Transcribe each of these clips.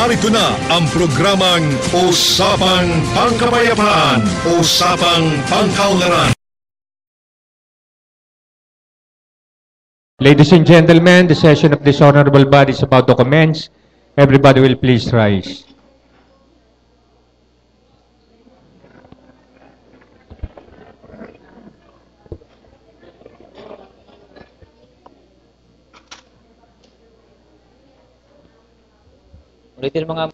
Narito na ang programang Usapang Pangkapayapaan, Usapang Pangkaunlaran. Ladies and gentlemen, the session of this honorable body is about to commence. Everybody will please rise. Ulitin mga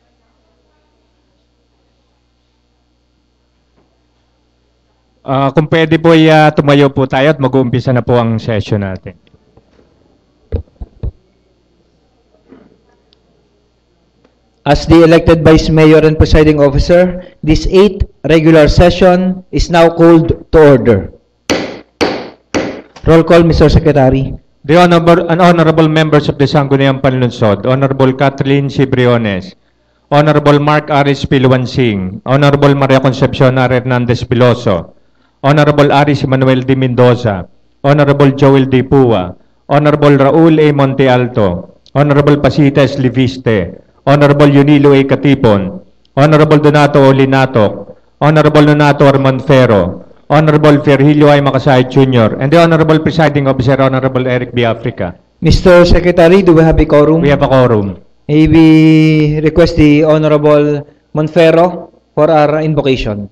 Kung pwede po tumayo po tayo at mag-uumpisa na po ang session natin. As the elected Vice Mayor and Presiding Officer, this 8th regular session is now called to order. Roll call, Mr. Secretary. The honorable members of the Sangguniang Panlunsod, Honorable Kathleen C. Briones, Honorable Mark Aris Piluansing, Honorable Maria Concepcion R. Hernandez Piloso, Honorable Aris Manuel D. Mendoza, Honorable Joel D. Pua, Honorable Raul A. Monte Alto, Honorable Pasitas Liviste, Honorable Yunilo A. Katipon, Honorable Donato O. Linatok, Honorable Donato Armonfero, Honorable Virgilio I. Makasay Jr., and the Honorable Presiding Officer, Honorable Eric B. Africa. Mr. Secretary, do we have a quorum? We have a quorum. May we request the Honorable Monfero for our invocation.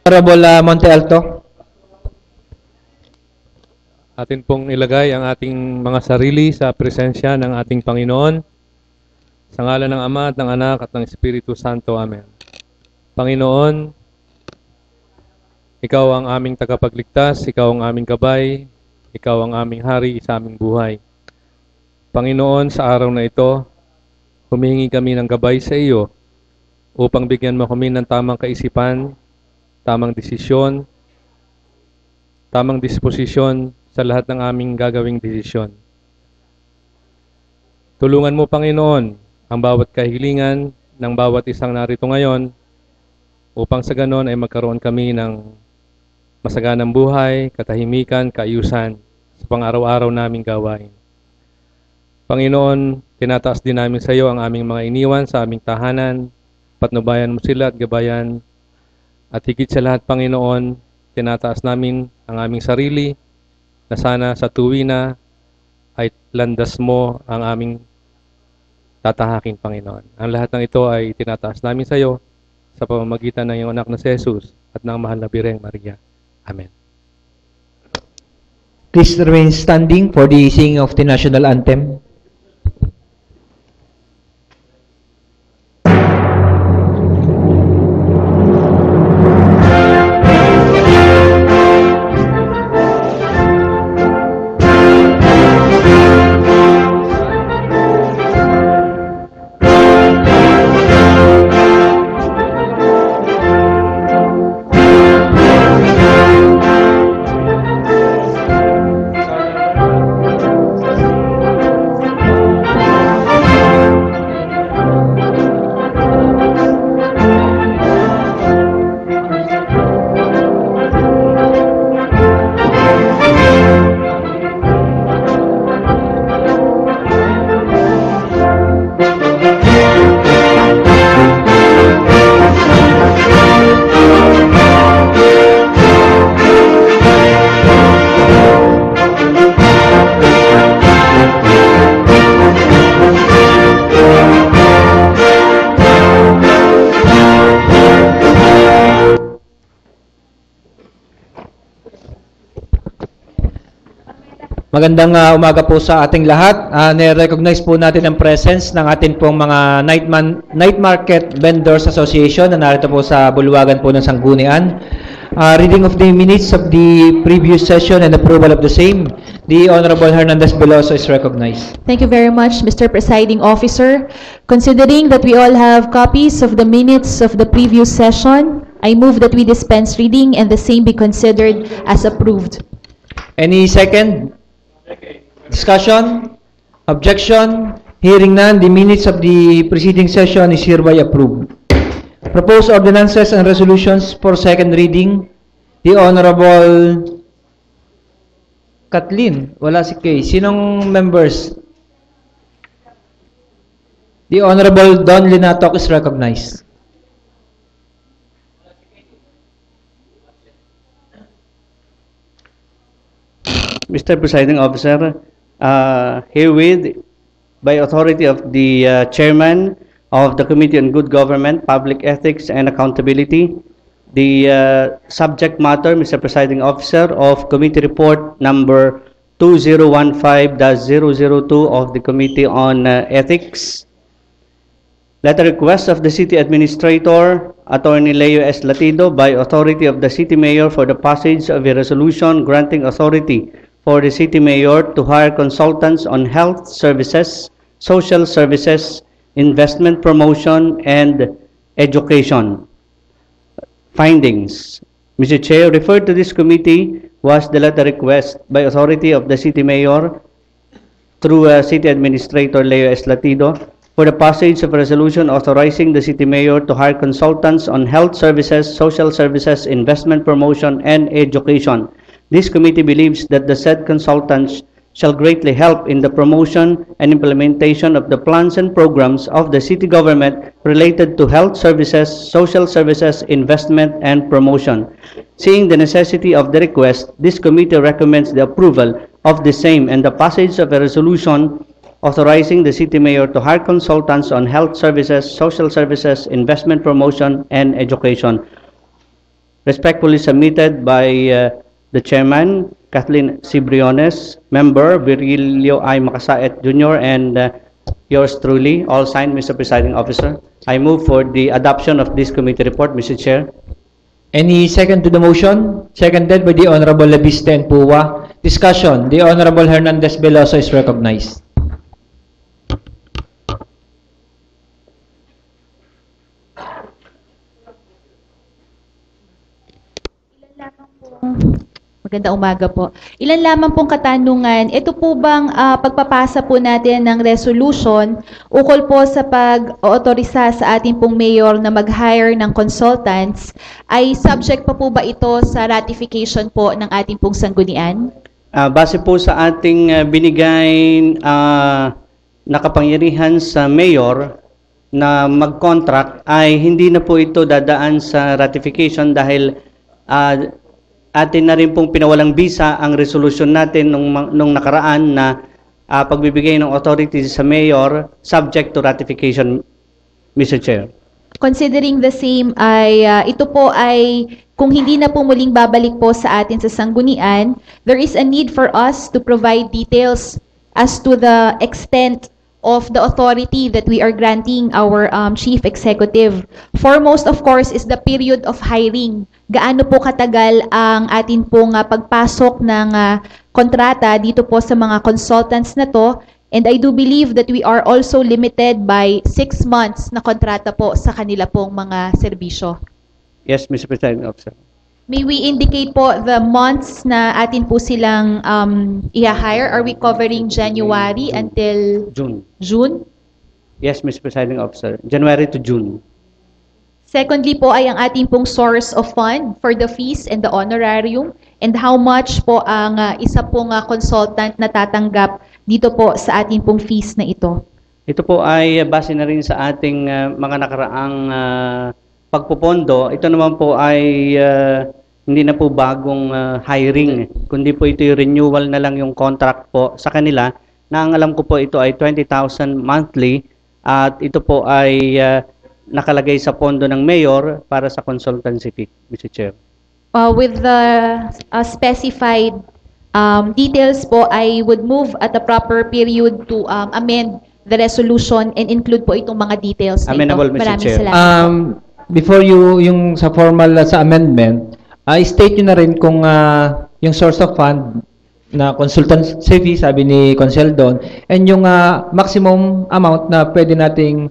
Honorable Monte Alto. Atin pong ilagay ang ating mga sarili sa presensya ng ating Panginoon. Sa ngalan ng Ama at ng Anak at ng Espiritu Santo. Amen. Panginoon, Ikaw ang aming tagapagligtas, Ikaw ang aming gabay, Ikaw ang aming hari sa aming buhay. Panginoon, sa araw na ito, humihingi kami ng gabay sa iyo upang bigyan mo kami ng tamang kaisipan, tamang desisyon, tamang disposisyon sa lahat ng aming gagawing desisyon. Tulungan mo, Panginoon, ang bawat kahilingan ng bawat isang narito ngayon upang sa ganon ay magkaroon kami ng masaganang buhay, katahimikan, kaayusan sa pang-araw-araw naming gawain. Panginoon, tinataas din namin sa iyo ang aming mga iniwan sa aming tahanan, patnubayan mo sila at gabayan. At higit sa lahat, Panginoon, tinataas namin ang aming sarili na sana sa tuwi na ay landas mo ang aming tatahakin, Panginoon. Ang lahat ng ito ay tinataas namin sa iyo sa pamamagitan ng iyong anak na si Jesus at ng mahal na Birheng Maria. Amen. Please remain standing for the singing of the national anthem. Magandang umaga po sa ating lahat. Nire-recognize po natin ang presence ng ating pong mga Night Market Vendors Association na narito po sa bulwagan po ng Sanggunian. Reading of the minutes of the previous session and approval of the same. The Honorable Hernandez Piloso is recognized. Thank you very much, Mr. Presiding Officer. Considering that we all have copies of the minutes of the previous session, I move that we dispense reading and the same be considered as approved. Any second? Discussion? Objection? Hearing none, the minutes of the preceding session is hereby approved. Proposed ordinances and resolutions for second reading. The Honorable Kathleen, wala si Kay. Sinong members? The Honorable Don Linatok is recognized. Mr. Presiding Officer, herewith, by authority of the Chairman of the Committee on Good Government, Public Ethics, and Accountability, the subject matter, Mr. Presiding Officer, of Committee Report number 2015-002 of the Committee on Ethics. Letter request of the City Administrator, Attorney Leo S. Latido, by authority of the City Mayor for the passage of a resolution granting authority for the City Mayor to hire consultants on health services, social services, investment promotion, and education. Findings. Mr. Chair, referred to this committee was the letter request by authority of the City Mayor through City Administrator Leo S. Latido for the passage of a resolution authorizing the City Mayor to hire consultants on health services, social services, investment promotion, and education. This committee believes that the said consultants shall greatly help in the promotion and implementation of the plans and programs of the city government related to health services, social services, investment, and promotion. Seeing the necessity of the request, this committee recommends the approval of the same and the passage of a resolution authorizing the City Mayor to hire consultants on health services, social services, investment promotion, and education. Respectfully submitted by the Chairman, Kathleen C. Briones, Member, Virgilio I. Macasaet Jr., and yours truly, all signed, Mr. Presiding Officer. I move for the adoption of this committee report, Mr. Chair. Any second to the motion? Seconded by the Honorable Labiste and Puwa. Discussion. The Honorable Hernandez Veloso is recognized. Magandang umaga po. Ilan lamang pong katanungan, ito po bang pagpapasa po natin ng resolution ukol po sa pag-autorisa sa ating pong mayor na mag-hire ng consultants, ay subject pa po ba ito sa ratification po ng ating pong sanggunian? Base po sa ating binigay na kapangyarihan sa mayor na mag-contract, ay hindi na po ito dadaan sa ratification dahil atin na rin pong pinawalang bisa ang resolution natin nung nakaraan na pagbibigay ng authority sa mayor subject to ratification, Mr. Chair. Considering the same ay ito po ay kung hindi na po muling babalik po sa atin sa sanggunian, there is a need for us to provide details as to the extent of the authority that we are granting our chief executive. Foremost, of course, is the period of hiring. Gaano po katagal ang atin pong pagpasok ng kontrata dito po sa mga consultants na to. And I do believe that we are also limited by 6 months na kontrata po sa kanila pong mga serbisyo. Yes, Mr. President Officer. May we indicate po the months na atin po silang i-hire? Are we covering January until June? Yes, Mr. Presiding Officer. January to June. Secondly po ay ang ating pong source of fund for the fees and the honorarium, and how much po ang isa pong consultant na tatanggap dito po sa ating pong fees na ito. Ito po ay base na rin sa ating mga nakaraang pagpupondo. Ito naman po ay hindi na po bagong hiring, kundi po ito yung renewal na lang yung contract po sa kanila, na ang alam ko po ito ay 20,000 monthly, at ito po ay nakalagay sa pondo ng mayor para sa consultancy fee, Mr. Chair. With the specified details po, I would move at the proper period to amend the resolution and include po itong mga details na ito. Amenable, Mr. Maraming Chair. salamat. Before yung sa formal sa amendment, state nyo na rin kung yung source of fund na consultancy fee, sabi ni Consel Don, and yung maximum amount na pwede nating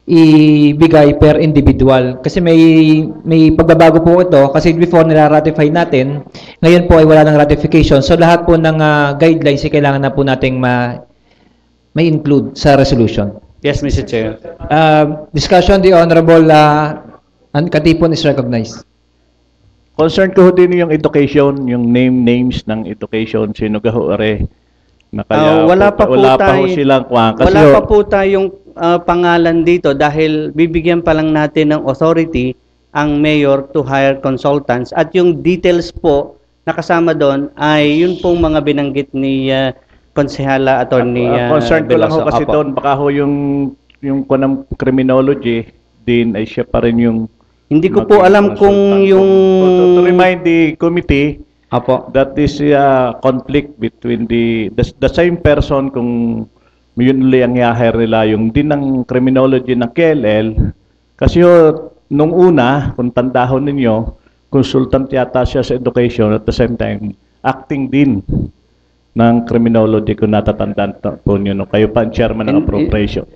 ibigay per individual. Kasi may pagbabago po ito kasi before nila-ratify natin, ngayon po ay wala ng ratification. So lahat po ng guidelines ay kailangan na po nating may include sa resolution. Yes, Mr. Chair. Discussion, the Honorable Katipon is recognized. Concern ko din yung education, yung names ng education, sino gaho are na kaya Wala pa po ho silang kuha. Kasi wala pa po tayong pangalan dito dahil bibigyan pa lang natin ng authority ang mayor to hire consultants at yung details po na kasama doon ay yun pong mga binanggit ni Konsehala Attorney concern ko lang ho Veloso. kasi Opo. doon, baka ho yung kunang criminology din ay siya pa rin yung Hindi ko po alam kung yung to remind the committee Apo. that is a conflict between the same person kung yun ulit ang i-hire nila yung din ng criminology ng KLL kasi ho, nung una kung tandahon ninyo consultant yata siya sa education at the same time acting din ng criminology kung natatandaan po nyo no? Kayo pa ang chairman ng appropriation.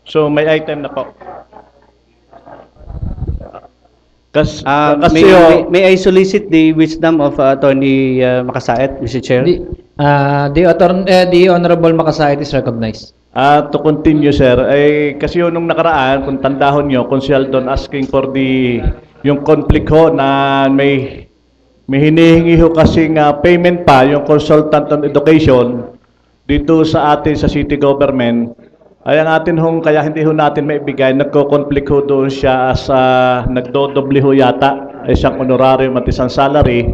So may item na po. Kasi May I solicit the wisdom of Attorney Makasaet, Mr. Chair? The Honorable Makasait is recognized. to continue sir, kasi yun nung nakaraan, kung tandahon nyo, Consul Don asking for yung conflict ho na may hinihingi ho kasing payment pa, yung consultant on education, dito sa atin sa city government, ay ang atin hong, kaya hindi ho natin maibigay, nagko-conflict ho doon siya as nagdodoble ho yata, isang honorarium at isang salary,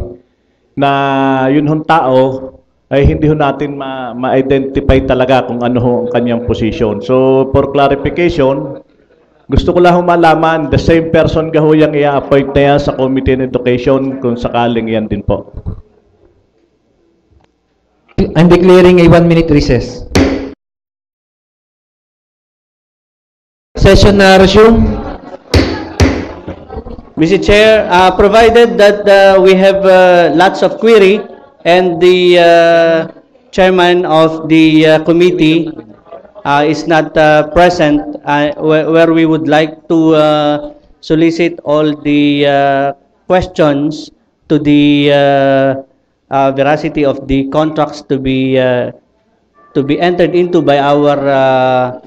na yun hong tao, ay hindi ho natin ma-identify talaga kung ano ho ang kanyang position. So, for clarification, gusto ko lang ho malaman, the same person ga ho yung i-appoint na yan sa Committee on Education kung sakaling yan din po. I'm declaring a 1-minute recess. Session na resume. Mr. Chair, provided that we have lots of query and the chairman of the committee is not present, where we would like to solicit all the questions to the veracity of the contracts to be entered into by our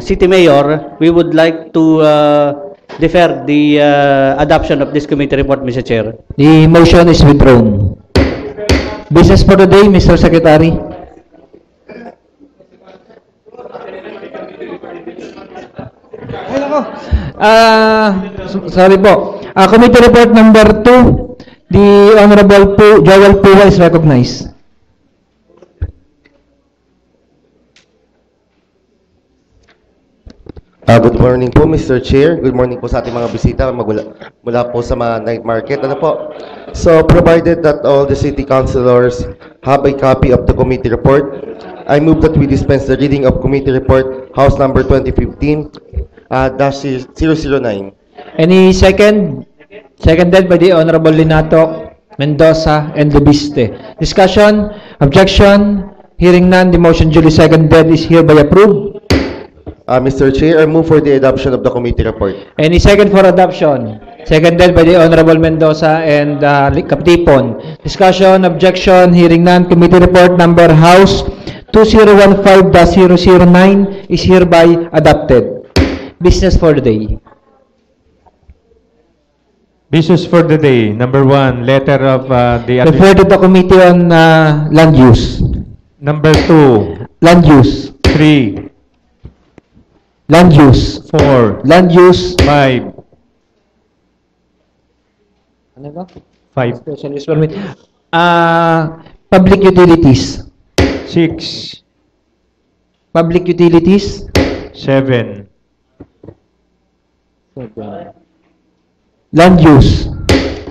city mayor, we would like to defer the adoption of this committee report, Mr. Chair. The motion is withdrawn. Business for the day, Mr. Secretary. Ay, nako. Sorry po. Committee report number 2, the Honorable Joel Puwa is recognized. Good morning po, Mr. Chair. Good morning po sa ating mga bisita mula po sa mga night market. Ano po? So, provided that all the city councilors have a copy of the committee report, I move that we dispense the reading of committee report, House number 2015-009. Any second? Seconded by the Honorable Linato, Mendoza, and Lubiste. Discussion? Objection? Hearing none, the motion duly seconded is hereby approved. Mr. Chair, I move for the adoption of the committee report. Any second for adoption? Seconded by the Honorable Mendoza and Katipon. Discussion, objection, hearing none. Committee report number House 2015-009 is hereby adopted. Business for the day. Business for the day. Number 1, letter of Refer to the Committee on Land Use. Number 2, Land Use. 3, Land Use. 4, Land Use. 5, Ano ba? 5, Special use permit. Public utilities. 6, Public utilities. 7, Land use.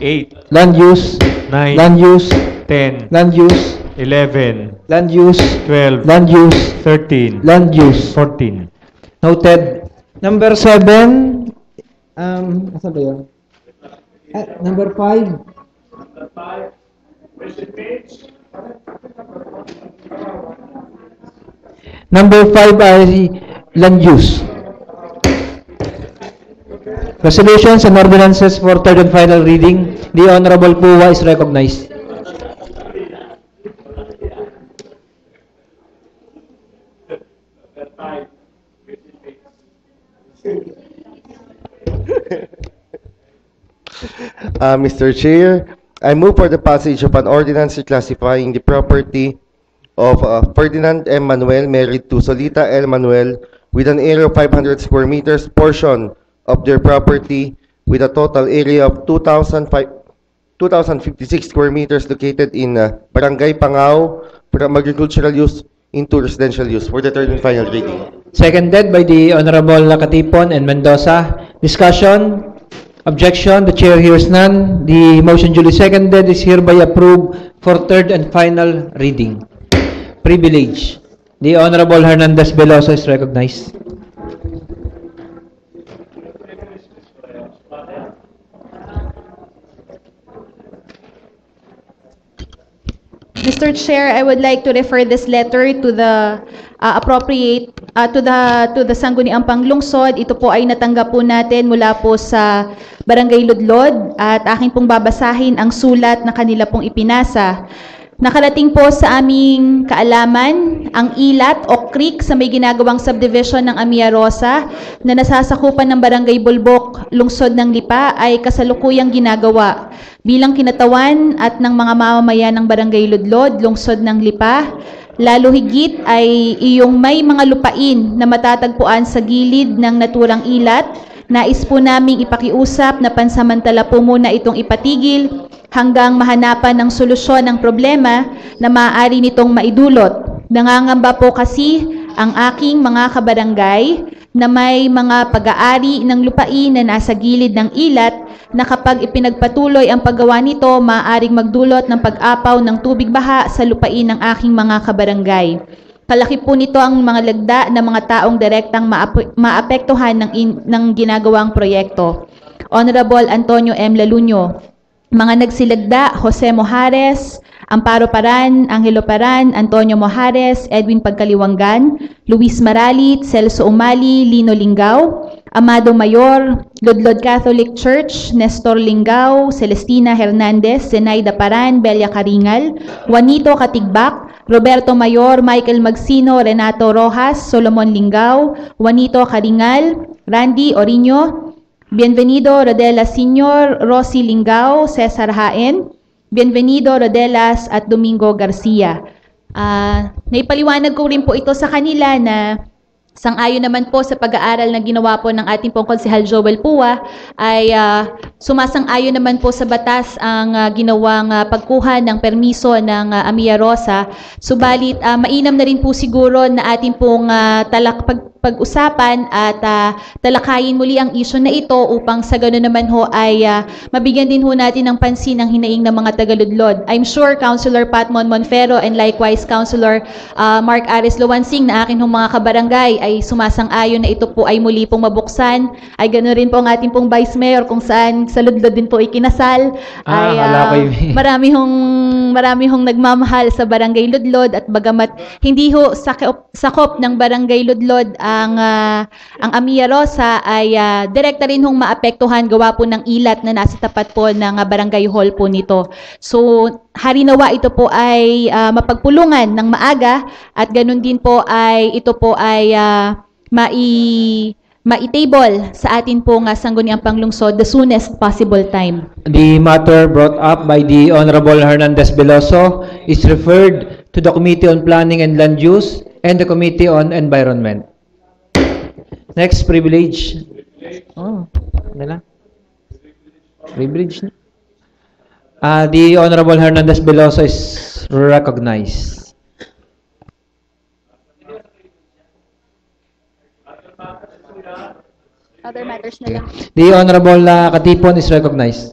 8, Land use. 9, Land use. 10, Land use. 11, Land use. 12, Land use. 13, Land use. 14. Noted. Number 7. Asan ba yun? Number 5. Number 5 ay land use. Resolutions and ordinances for third and final reading. The Honorable Puwa is recognized. Mr. Chair, I move for the passage of an ordinance classifying the property of Ferdinand M. Manuel married to Solita L. Manuel with an area of 500 square meters portion of their property with a total area of 2,056 square meters located in Barangay Pangao from agricultural use into residential use for the third and final reading. Seconded by the Honorable Katipon and Mendoza. Discussion? Objection? The chair hears none. The motion duly seconded is hereby approved for third and final reading. Privilege. The Honorable Hernandez Veloso is recognized. Mr. Chair, I would like to refer this letter to the to the Sangguniang Panglungsod. Ito po ay natanggap po natin mula po sa Barangay Ludlod at aking pong babasahin ang sulat na kanila pong ipinasa. Nakarating po sa aming kaalaman ang ilat o creek sa may ginagawang subdivision ng Amia Rosa na nasasakupan ng Barangay Bulbok, lungsod ng Lipa ay kasalukuyang ginagawa bilang kinatawan at ng mga mamamayan ng Barangay Ludlod, lungsod ng Lipa. Lalo higit ay iyong may mga lupain na matatagpuan sa gilid ng naturang ilat. Nais po naming ipakiusap na pansamantala po muna itong ipatigil hanggang mahanapan ng solusyon ng problema na maaari nitong maidulot. Nangangamba po kasi ang aking mga kabarangay na may mga pag-aari ng lupain na nasa gilid ng ilat na kapag ipinagpatuloy ang paggawa nito, maaaring magdulot ng pag-apaw ng tubig baha sa lupain ng aking mga kabarangay. Kalaki po nito ang mga lagda ng mga taong direktang maapektuhan ng ginagawang proyekto. Honorable Antonio M. Laluño, mga nagsilagda, Jose Mojares, Amparo Paran, Angelo Paran, Antonio Mojares, Edwin Pagkaliwanggan, Luis Maralit, Celso Umali, Lino Lingao, Amado Mayor, Ludlod Catholic Church, Nestor Lingao, Celestina Hernandez, Zenaida Paran, Belia Karingal, Juanito Katigbak, Roberto Mayor, Michael Magsino, Renato Rojas, Solomon Lingao, Juanito Karingal, Randy Oriño, Bienvenido Rodela Sr., Rosy Lingao, Cesar Haen, Bienvenido Rodelas at Domingo Garcia. Naipaliwanag ko rin po ito sa kanila na sang-ayon naman po sa pag-aaral na ginawa po ng ating pong Konsehal Joel Puwa ay sumasang-ayon naman po sa batas ang ginawang pagkuha ng permiso ng Amia Rosa. Subalit mainam na rin po siguro na ating pong pag-usapan at talakayin muli ang issue na ito upang sa gano'n naman ho ay mabigyan din ho natin ng pansin ang hinaing ng mga taga-Ludlod. I'm sure Councilor Patmon Monfero and likewise Councilor Mark Aris Luwansing na akin hong mga kabarangay ay sumasang-ayon na ito po ay muli pong mabuksan. Ay gano'n rin po ang ating pong Vice Mayor kung saan sa Ludlod din po ikinasal. Marami hong nagmamahal sa Barangay Ludlod at bagamat hindi ho sakop ng Barangay Ludlod ang Amia Rosa ay direkta rin hong maapektuhan gawa po ng ilat na nasa tapat po ng barangay hall po nito. So, harinawa ito po ay mapagpulungan ng maaga at ganun din po ay ito po ay ma-table sa atin po nga Sangguniang Panglungsod the soonest possible time. The matter brought up by the Honorable Hernandez Veloso is referred to the Committee on Planning and Land Use and the Committee on Environment. Next, privilege. Oh, nila. Privilege. The Honorable Hernandez Veloso is recognized. Other matters na lang. The Honorable Katipon is recognized.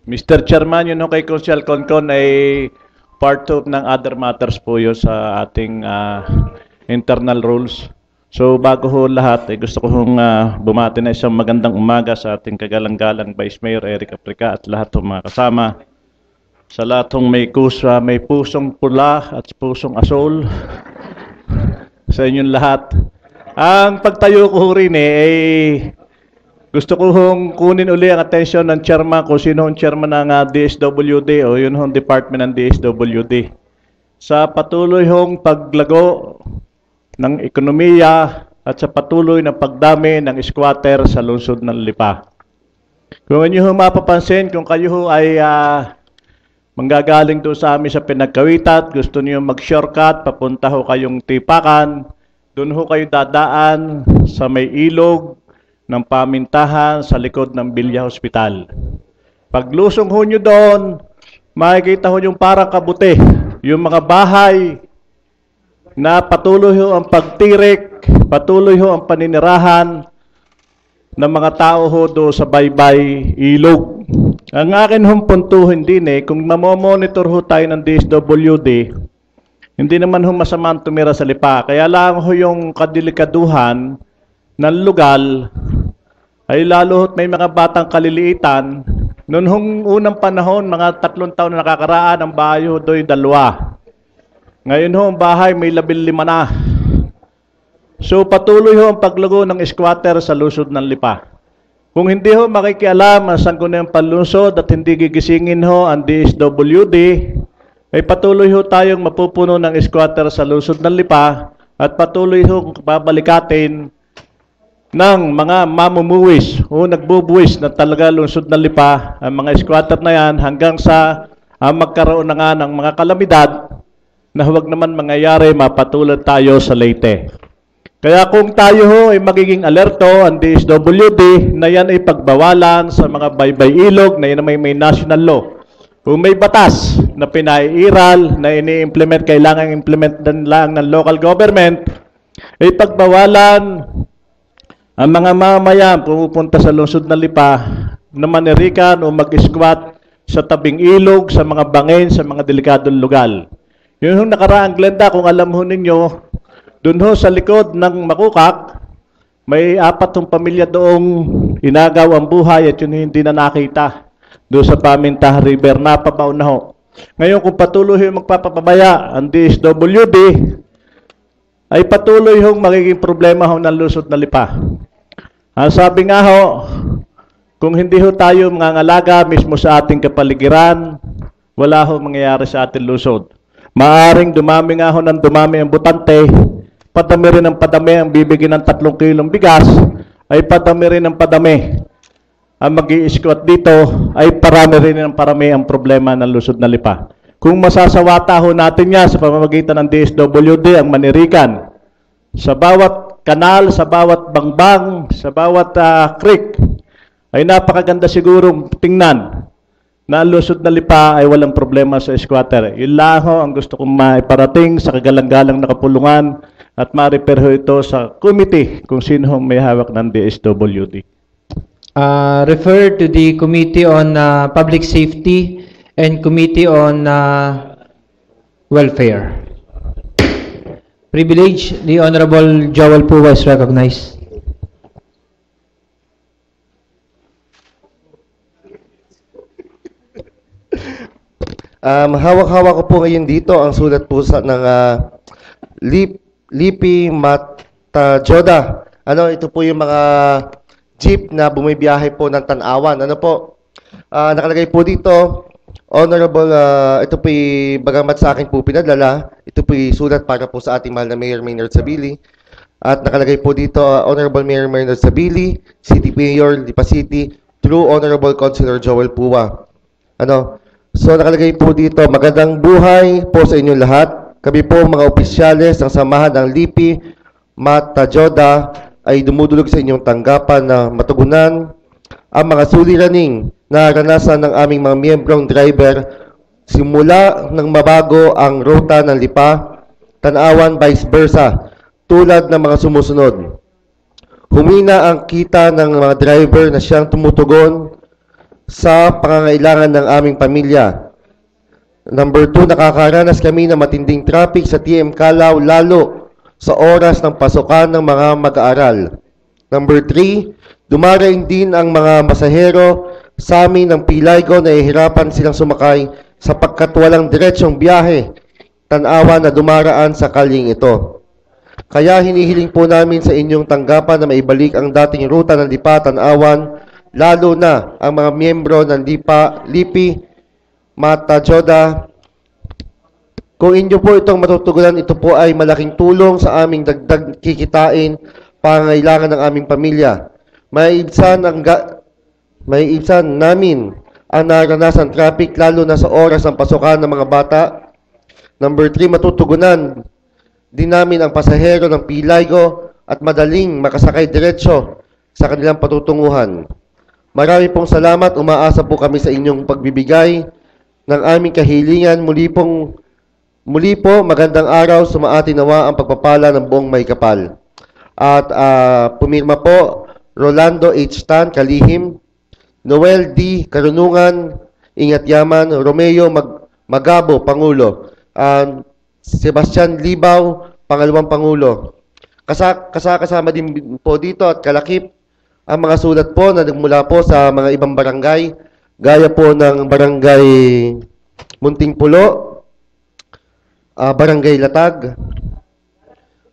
Mr. Chairman, yun kay Consial Concon ay part of ng other matters po yun sa ating internal rules. So bago ho lahat, gusto ko hong bumati na isang magandang umaga sa ating kagalang-galang Vice Mayor Eric Aprica at lahat ng mga kasama. sa lahat ng may pusong pula at pusong asol, sa inyong lahat. Ang pagtayo ko rin gusto ko kunin uli ang atensyon ng chairman kung sino ang chairman ng DSWD o yun ang department ng DSWD. Sa patuloy paglago ng ekonomiya at sa patuloy na pagdami ng squatter sa lungsod ng Lipa. Kung inyo mapapansin, kung kayo ay manggagaling doon sa amin sa Pinagkawitat, gusto niyo mag-shortcut, papunta ho kayong Tipakan, doon ho kayo dadaan sa may ilog ng pamintahan sa likod ng Bilya Hospital. Paglusong ho nyo doon, makikita ho yung parang kabuti, yung mga bahay na patuloy ho ang pagtirik, patuloy ho ang paninirahan ng mga tao ho doon sa baybay ilog. Ang akin hong puntuhin din kung mamomonitor ho tayo ng DSWD, hindi naman ho masamang tumira sa Lipa. Kaya lang ho yung kadelikaduhan ng lugal ay lalo ho't may mga batang kaliliitan. Noon hong unang panahon, mga 3 taon na nakakaraan, ang bahay ho do'y 2. Ngayon ho, ang bahay may 15 na. So patuloy ho ang paglago ng squatter sa lungsod ng Lipa. Kung hindi ho makikialam ang Sangguniang Panlungsod at hindi gigisingin ho ang DSWD, ay patuloy ho tayong mapupuno ng squatter sa lungsod ng Lipa at patuloy ho babalikatin ng mga mamumuwis o nagbubuwis na talaga lungsod ng Lipa ang mga squatter na yan hanggang sa magkaroon na nga ng mga kalamidad na huwag naman mangyayari mapatulad tayo sa Leyte. Kaya kung tayo ho ay magiging alerto, ang DSWD na yan ay pagbawalan sa mga baybay ilog na yan may national law. Kung may batas na pinaiiral, na ini-implement, kailangan implement lang ng local government, ay pagbawalan ang mga mamamayang pumupunta sa lungsod ng Lipa na manirikan o mag-squat sa tabing ilog, sa mga bangin, sa mga delikadong lugar. Yun yung nakaraang Glenda, kung alam ho ninyo, doon ho sa likod ng Makukak, may 4 pamilya doong inagaw ang buhay at yun hindi na nakita. Doon sa Pamintahan River, napabaw na ho. Ngayon kung patuloy ho magpapabaya ang DSWD, ay patuloy hong magiging problema ho ng lungsod na Lipa. Ang sabi nga ho, kung hindi ho tayo mangangalaga mismo sa ating kapaligiran, wala ho mangyayari sa ating lungsod. Maaring dumami nga ho ng dumami ang butante, padami rin ng padami ang bibigyan ng 3 kilong bigas, ay padami rin ng padami. Ang mag-i-squat dito ay parami rin ng parami ang problema ng lungsod na Lipa. Kung masasawata ho natin yan sa pamamagitan ng DSWD ang manirikan, sa bawat kanal, sa bawat bangbang, sa bawat creek, ay napakaganda sigurong tingnan na ang lungsod na Lipa ay walang problema sa squatter. Yun lang ho ang gusto kong maiparating sa kagalang-galang na kapulungan at ma-refer ho ito sa committee kung sino may hawak ng DSWD. Refer to the Committee on Public Safety and Committee on Welfare. Privilege, the Honorable Joel Puwa is recognized. Hawak-hawak ko po ngayon dito ang sulat po ng Lipi Matajoda. Ito po yung mga jeep na bumibiyahe po ng Tanawan. Nakalagay po dito, Honorable, ito po bagamat sa akin po pinadala, ito po sulat para po sa ating mahal na Mayor Maynard Sabili. At nakalagay po dito, Honorable Mayor Maynard Sabili, City Mayor, Lipa City, through Honorable Councilor Joel Puwa. So nakalagay po dito, magandang buhay po sa inyong lahat. Kami po mga opisyales ng samahan ng Lipi Matajoda ay dumudulog sa inyong tanggapan na matugunan ang mga suliraning na naranasan ng aming mga miyembrong driver simula nang mabago ang ruta ng Lipa, Tanawan, vice versa, tulad ng mga sumusunod. Humina ang kita ng mga driver na siyang tumutugon sa pangangailangan ng aming pamilya. Number 2, nakakaranas kami ng matinding traffic sa TM Calao, lalo sa oras ng pasukan ng mga mag-aaral. Number 3, dumaraing din ang mga masahero sa amin ng Pilaygo na ihirapan silang sumakay sapagkat walang diretsong biyahe Tanawan na dumaraan sa kalyeng ito. Kaya hinihiling po namin sa inyong tanggapan na maibalik ang dating ruta ng Lipa Tanawan, lalo na ang mga miyembro ng LIPI, Mata Joda. Kung inyo po itong matutugunan, ito po ay malaking tulong sa aming dagdag kikitain, pangangailangan ng aming pamilya. Maiibsan namin ang naranasan traffic, lalo na sa oras ng pasukan ng mga bata. Number 3, matutugunan din namin ang pasahero ng Pilaygo at madaling makasakay diretsyo sa kanilang patutunguhan. Marami pong salamat. Umaasa po kami sa inyong pagbibigay ng aming kahilingan. Muli po, magandang araw. Sumaati nawa ang pagpapala ng buong may kapal. At pumirma po, Rolando H. Tan, Kalihim, Noel D. Karunungan, Ingat Yaman, Romeo Magabo, Pangulo, Sebastian Libaw, Pangalawang Pangulo. Kasama din po dito at kalakip ang mga sulat po na nagmula po sa mga ibang barangay, gaya po ng Barangay Munting Pulo, Barangay Latag,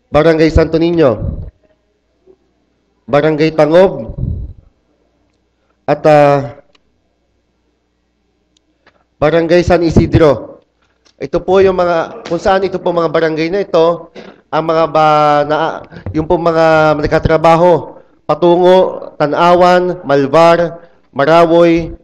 Barangay Santo Niño, Barangay Tangob, at Barangay San Isidro. Ito po yung mga, kung saan ito po mga barangay na ito, ang mga yung po mga nagkatrabaho, patungo, Tanawan, Malvar, Marawoy,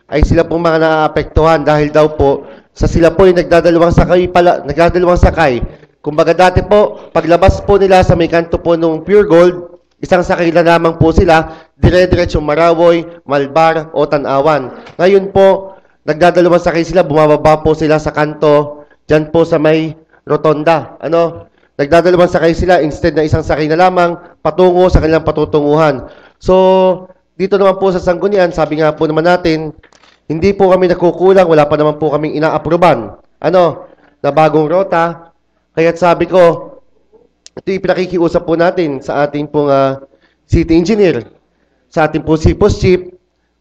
ay sila po mga naapektuhan dahil daw po, sa sila po ay nagdadalawang sakay. Kumbaga dati po, paglabas po nila sa may kanto po nung Pure Gold, isang sakay na lamang po sila, dire-diretso Marawoy, Malvar o Tanawan. Ngayon po, nagdadalawang sakay sila, bumababa po sila sa kanto, dyan po sa may rotonda. Nagdadalawang sakay sila, instead na isang sakay na lamang, patungo sa kanilang patutunguhan. So, dito naman po sa Sanggunian, sabi nga po naman natin, hindi po kami nakukulang, wala pa naman po kaming ina-aproban. Na bagong rota. Kaya't sabi ko, ito ipinakikiusap po natin sa ating pong city engineer, sa ating po Sipos Chief,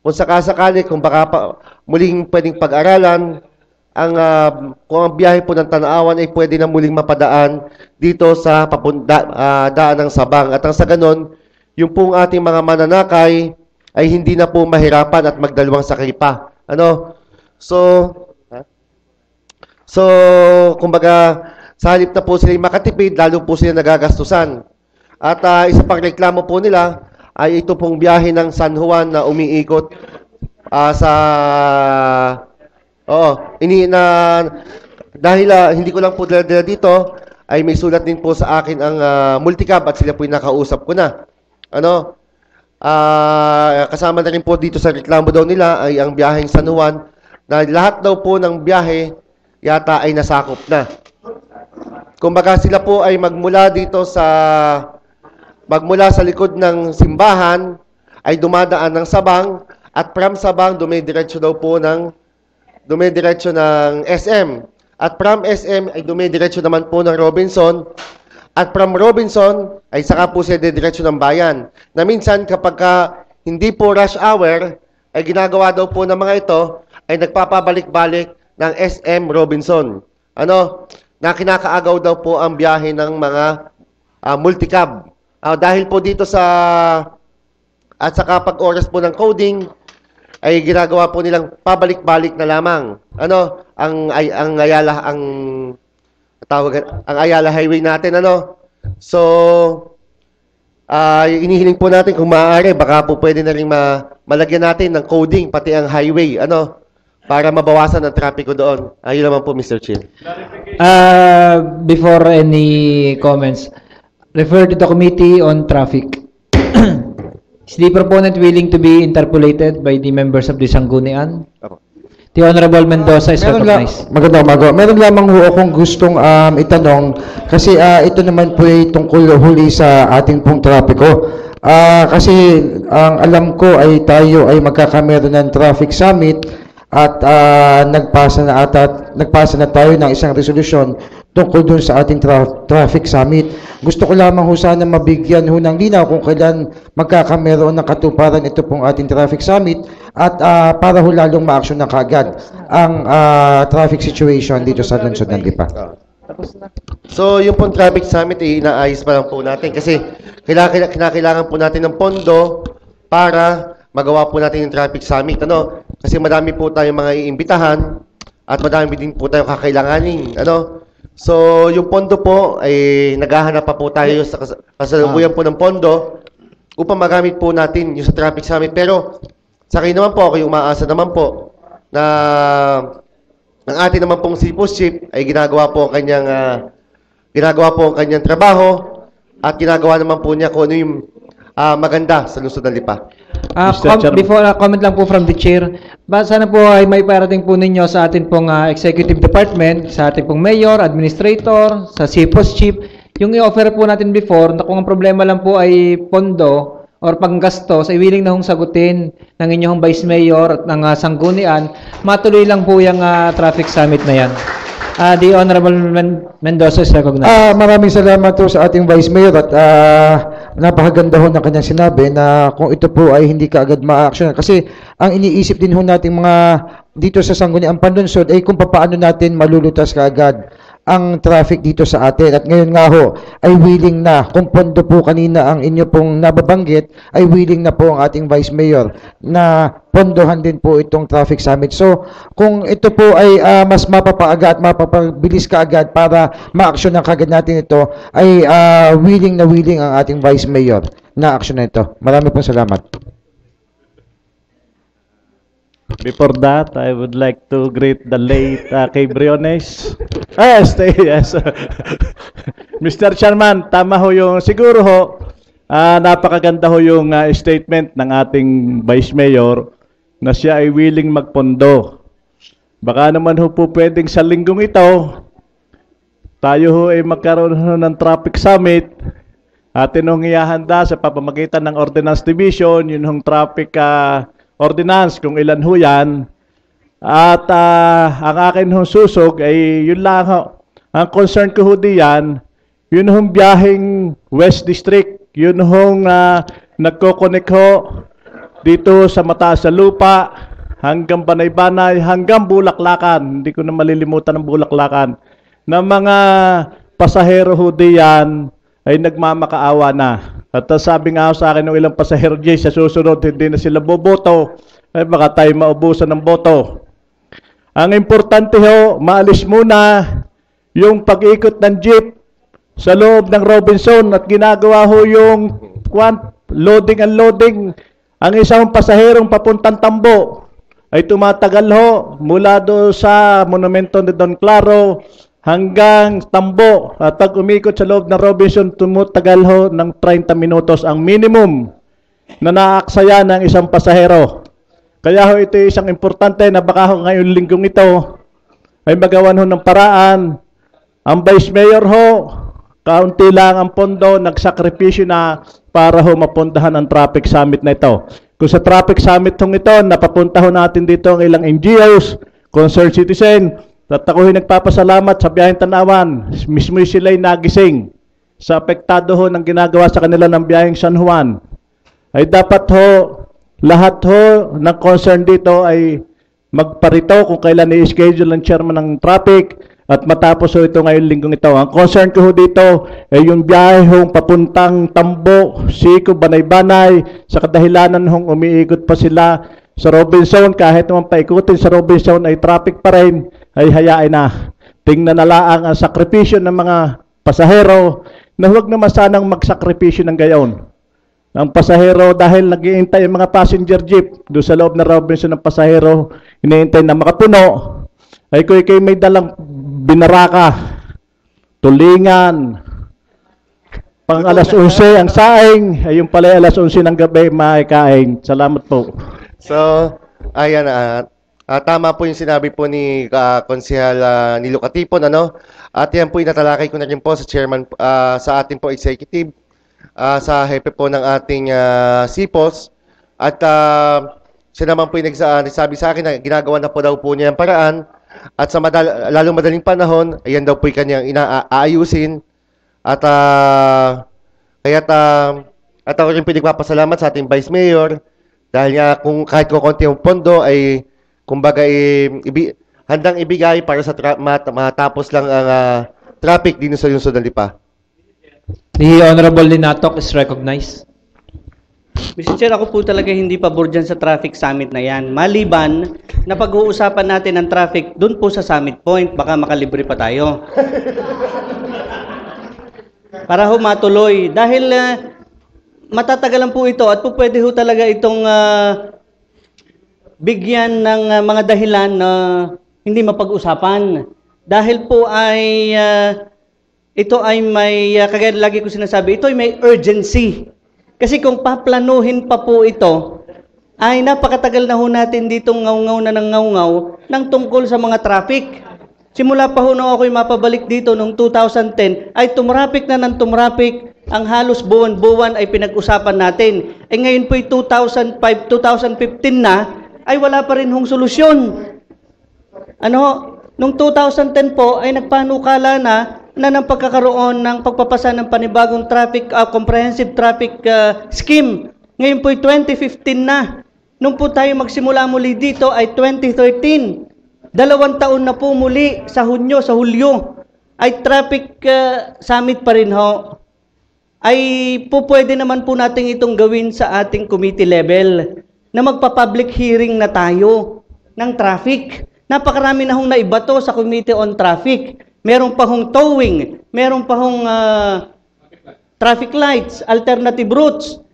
kung sakasakali, kung baka muling pwedeng pag-aralan, kung ang biyahe po ng Tanawan ay pwede na muling mapadaan dito sa daan ng Sabang. At ang sa ganon, yung pong ating mga mananakay ay hindi na po mahirapan at magdalawang sakay pa. So, kumbaga, sa halip na po sila makatipid, lalo po sila nagagastusan. At isa pang reklamo po nila, ay ito pong biyahe ng San Juan na umiikot dahil hindi ko lang po dala dito, ay may sulat din po sa akin ang multicab at sila po yung nakausap ko na. Kasama na rin po dito sa reklamo daw nila ay ang biyaheng San Juan na lahat daw po ng biyahe yata ay nasakop na. Kumbaga sila po ay magmula sa likod ng simbahan ay dumadaan ng Sabang at from Sabang dumidiretso ng SM. At from SM ay dumidiretso naman po ng Robinson. At from Robinson ay saka po siya didiretso ng Bayan. Na minsan kapag hindi po rush hour ay ginagawa daw po ng mga ito ay nagpapabalik-balik ng SM Robinson. Na kinakaagaw daw po ang biyahe ng mga multicab. Dahil po dito at sa kapag oras po ng coding, ay ginagawa po nilang pabalik-balik na lamang. Ang Ayala Highway natin, So, inihiling po natin kung maaari, baka po pwede na rin malagyan natin ng coding, pati ang highway, para mabawasan ang trapiko doon. Ayun naman po, Mr. Chair. Before any comments, refer to the Committee on Traffic. Is the proponent willing to be interpolated by the members of the Sanggunian? The Honorable Mendoza is recognized. Magandang umaga. Meron lamang ho akong gustong itanong kasi ito naman po ay tungkol huli sa ating pong trapiko. Kasi ang alam ko ay tayo ay magkakameron ng traffic summit at nagpasa na tayo ng isang resolusyon tungkol dun sa ating traffic summit. Gusto ko lamang ho sana mabigyan ho ng linaw kung kailan magkakameron ng katuparan ito pong ating traffic summit at para ho lalong ma-action na kaagad ang traffic situation dito sa lungsod ng Lipa. So, yung pong traffic summit, inaayos pa lang po natin kasi kailangan po natin ng pondo para magawa po natin yung traffic summit. Ano? Kasi madami po tayong mga iimbitahan at madami din po tayong kakailanganin. Ano? So, yung pondo po, ay naghahanap pa po tayo sa kasalukuyan po ng pondo upang magamit po natin yung sa traffic summit. Pero, sa kayo naman po, ako yung umaasa naman po na ang atin naman pong Sipos Chief ay ginagawa po ang kanyang trabaho at ginagawa naman po niya kung ano yung maganda sa lungsod ng Lipa. Before comment lang po from the chair, sana po ay may parating po ninyo sa atin pong executive department, sa ating pong mayor, administrator, sa Sipos Chief, yung i-offer po natin before na kung ang problema lang po ay pondo or panggastos, ay willing na hong sagutin ng inyong vice mayor at ng sanggunian, matuloy lang po yung traffic summit na yan. The Honorable Mendoza is recognized. Maraming salamat po sa ating Vice Mayor at napakaganda ho ng kanyang sinabi na kung ito po ay hindi kaagad ma-action. Kasi ang iniisip din ho nating mga dito sa Sangguniang Panlunsod ay kung paano natin malulutas kaagad ang traffic dito sa atin. At ngayon nga ho, ay willing na, kung pondo po kanina ang inyo pong nababanggit, ay willing na po ang ating Vice Mayor na pondohan din po itong traffic summit. So, kung ito po ay mas mapapaaga at mapapabilis kaagad para ma-action na kagad natin ito, ay willing na willing ang ating Vice Mayor na action na ito. Marami pong salamat. Before that, I would like to greet the late Kay Briones. Yes. Mr. Chairman, tama ho yung, siguro ho, napakaganda ho yung statement ng ating Vice Mayor na siya ay willing magpondo. Baka naman ho po pwedeng sa linggong ito, tayo ho ay magkaroon ho ng traffic summit. Atin hong ihahanda sa pamamagitan ng Ordinance Division, yun hong traffic ordinance, kung ilan ho yan. At ang akin hong susog ay yun lang ho. Ang concern ko ho diyan, yun hong biyaheng West District, yun hong nagko-connect ho dito sa Mataas sa Lupa, hanggang Banay-Banay, hanggang Bulaklakan. Hindi ko na malilimutan ng Bulaklakan. Na mga pasahero ho diyan ay nagmamakaawa na. At sabi nga sa akin ng ilang pasahero dyan, sa susunod hindi na sila boboto, ay baka tayo maubusan ng boto. Ang importante ho, maalis muna yung pag-ikot ng jeep sa loob ng Robinson at ginagawa ho yung loading and loading. Ang isang pasaherong papuntang Tambo ay tumatagal ho mula do sa monumento ni Don Claro hanggang Tambo. At pag umikot sa loob ng Robinson, tumutagal ho ng 30 minutos ang minimum na naaksaya ng isang pasahero. Kaya ho ito isang importante na baka ho ngayon linggong ito ay magawan ho ng paraan. Ang Vice Mayor ho, kaunti lang ang pondo, nagsakripisyo na para ho mapuntahan ang traffic summit na ito. Kung sa traffic summit hong ito, napapunta ho natin dito ang ilang NGOs, concerned citizen, at ako'y nagpapasalamat sa Biyaheng Tanawan. Mismo sila'y nagising sa apektado ho ng ginagawa sa kanila ng Biyaheng San Juan. Ay dapat ho, lahat ho ng concern dito ay magparito kung kailan i-schedule ng chairman ng traffic at matapos ho ito ngayong linggong ito. Ang concern ko ho dito ay yung biyahe hong papuntang Tambo, Siko, Banay-Banay, sa kadahilanan hong umiikot pa sila sa Robinson. Kahit naman paikutin sa Robinson ay traffic pa rin, ay hayain na. Tingnan na lang ang sakripisyo ng mga pasahero na huwag naman sanang magsakripisyo ng gayon. Ang pasahero dahil nag-iintay ang mga passenger jeep doon sa loob ng Robinson ng pasahero, iniintay na makapuno, ay kung kayo may dalang binaraka, tulingan, pang alas 11 ang saing, ay yung pala alas 11 ng gabi maikain. Salamat po. So, ayan, tama po yung sinabi po ni Konsehal Nilo Katipon, ano? At yan po inatalakay ko na rin po sa chairman, sa ating po executive, sa hepe po ng ating Sipos. At siya naman po yung nagsabi sa akin na ginagawa na po daw po niya ang paraan At sa lalong madaling panahon, ayan daw po yung kanyang aayusin. At at ako rin pinagpapasalamat sa ating Vice Mayor dahil nga kung kahit kukunti yung pondo ay kumbaga handang ibigay para sa matapos lang ang traffic dito sa lungsod ng Lipa. The Honorable Linatok is recognized. Mr. Chair, ako po talaga hindi pabor dyan sa traffic summit na yan. Maliban na pag-uusapan natin ang traffic doon po sa summit point, baka makalibre pa tayo. Para ho matuloy. Dahil matatagalan po ito at po pwede ho talaga itong bigyan ng mga dahilan na hindi mapag-usapan. Dahil po ay ito ay may, kagaya lagi ko sinasabi, ito ay may urgency. Kasi kung paplanuhin pa po ito, ay napakatagal na ho natin ditong ngaw-ngaw na ng ngaw-ngaw ng tungkol sa mga traffic. Simula pa ho nung ako'y mapabalik dito noong 2010, ay tumrapik na ng tumrapik, ang halos buwan-buwan ay pinag-usapan natin. Eh ngayon po'y 2005, 2015 na, ay wala pa rin hong solusyon. Noong 2010 po ay nagpanukala na ng pagkakaroon ng pagpapasa ng panibagong traffic, comprehensive traffic scheme. Ngayon po'y 2015 na. Nung po tayo magsimula muli dito ay 2013. 2 taon na po muli sa Hulyo, ay traffic summit pa rin ho. Ay po pwede naman po natin itong gawin sa ating committee level na magpa-public hearing na tayo ng traffic. Napakarami na hong naibato sa Committee on Traffic. Meron pa hong towing, meron pa hong traffic lights, alternative routes.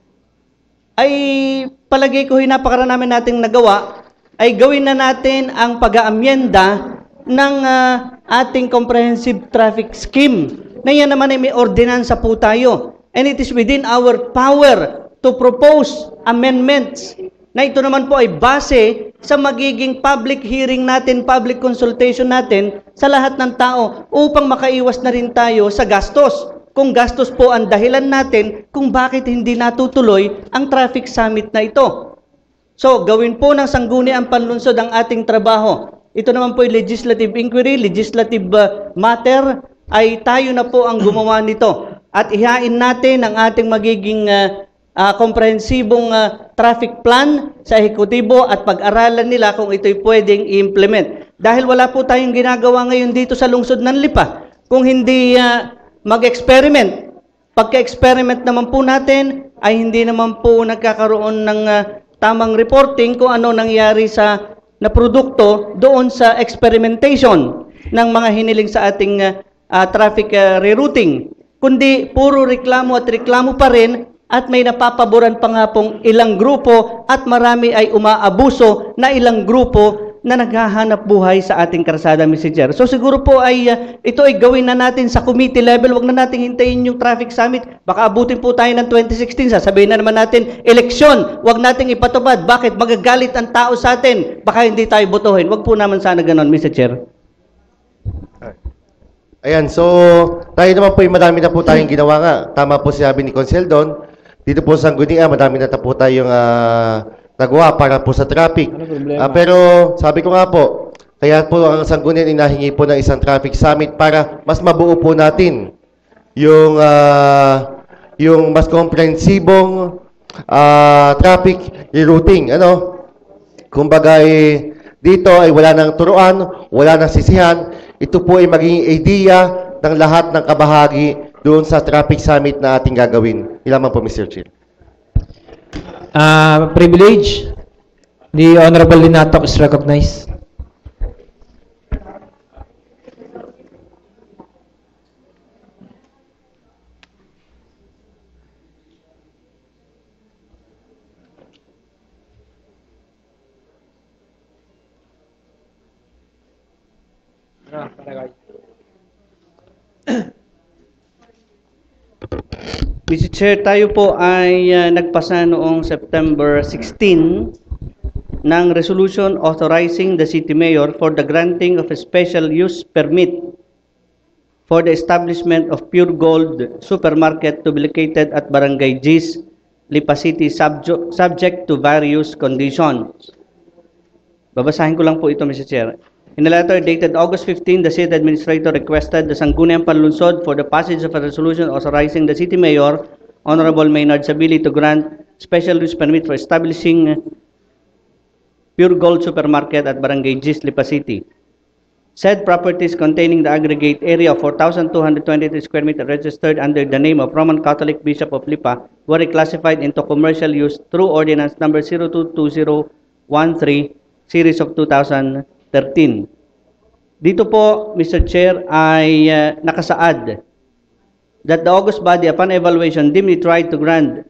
Ay palagay ko napakarami nating nagawa, ay gawin na natin ang pag-aamyenda ng ating comprehensive traffic scheme. Na yan naman ay may ordinansa po tayo. And it is within our power to propose amendments. Na ito naman po ay base sa magiging public hearing natin, public consultation natin sa lahat ng tao upang makaiwas na rin tayo sa gastos. Kung gastos po ang dahilan natin kung bakit hindi natutuloy ang traffic summit na ito. So, gawin po ng Sangguniang Panlunsod ang ating trabaho. Ito naman po ay legislative inquiry, legislative matter, ay tayo na po ang gumawa nito. At ihain natin ang ating magiging komprehensibong traffic plan sa ehekutibo at pag-aralan nila kung ito'y pwedeng i-implement. Dahil wala po tayong ginagawa ngayon dito sa lungsod ng Lipa. Kung hindi mag-experiment, pagka-experiment naman po natin, ay hindi naman po nagkakaroon ng tamang reporting kung ano nangyari sa na produkto doon sa experimentation ng mga hiniling sa ating traffic rerouting. Kundi puro reklamo at reklamo pa rin at may napapaboran pa nga pong ilang grupo at marami ay umaabuso na ilang grupo na naghahanap buhay sa ating karsada, Mr. Chair. So siguro po ay ito ay gawin na natin sa committee level. Huwag na natin hintayin yung traffic summit. Baka abutin po tayo ng 2016. Sasabihin na naman natin, eleksyon. Huwag nating ipatupad. Bakit? Magagalit ang tao sa atin. Baka hindi tayo botohin. Huwag po naman sana ganon, Mr. Chair. Ayan, so tayo naman po, madami na po tayong ginawa nga. Tama po sabi ni Consel Don. Dito po sa Sangguniang, madami na po tayong nagawa para po sa traffic. Pero sabi ko nga po, kaya po ang Sangguniang inahingi po ng isang traffic summit para mas mabuo po natin yung mas komprehensibong traffic rerouting. Kumbaga dito ay wala nang turuan, wala nang sisihan. Ito po ay magiging idea ng lahat ng kabahagi doon sa traffic summit na ating gagawin. Ilaman po, Mr. Chair. Privilege. The Honorable Linatok is recognized. Mr. Chair, tayo po ay nagpasa noong September 16 ng resolution authorizing the City Mayor for the granting of a special use permit for the establishment of Pure Gold Supermarket to be located at Barangay Gis, Lipa City, subject to various conditions. Babasahin ko lang po ito, Mr. Chair. In a letter dated August 15, the city administrator requested the Sangguniang Panlunsod for the passage of a resolution authorizing the city mayor, Honorable Maynard Sabili, to grant special use permit for establishing Pure Gold Supermarket at Barangay Gis, Lipa City. Said properties containing the aggregate area of 4,223 square meters registered under the name of Roman Catholic Bishop of Lipa were reclassified into commercial use through Ordinance Number 022013, Series of 2013. Dito po, Mr. Chair, ay nakasaad that the August body, upon evaluation, dimly tried to grant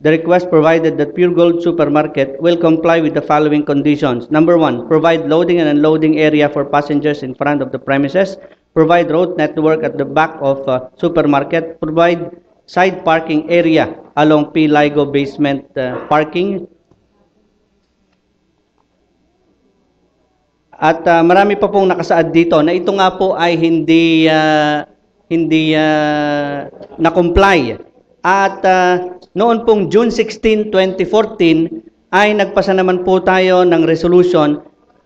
the request provided that Pure Gold Supermarket will comply with the following conditions. Number 1, provide loading and unloading area for passengers in front of the premises, provide road network at the back of supermarket, provide side parking area along P. Ligo basement parking. At marami pa pong nakasaad dito na ito nga po ay hindi na-comply. At noon pong June 16, 2014 ay nagpasa naman po tayo ng resolution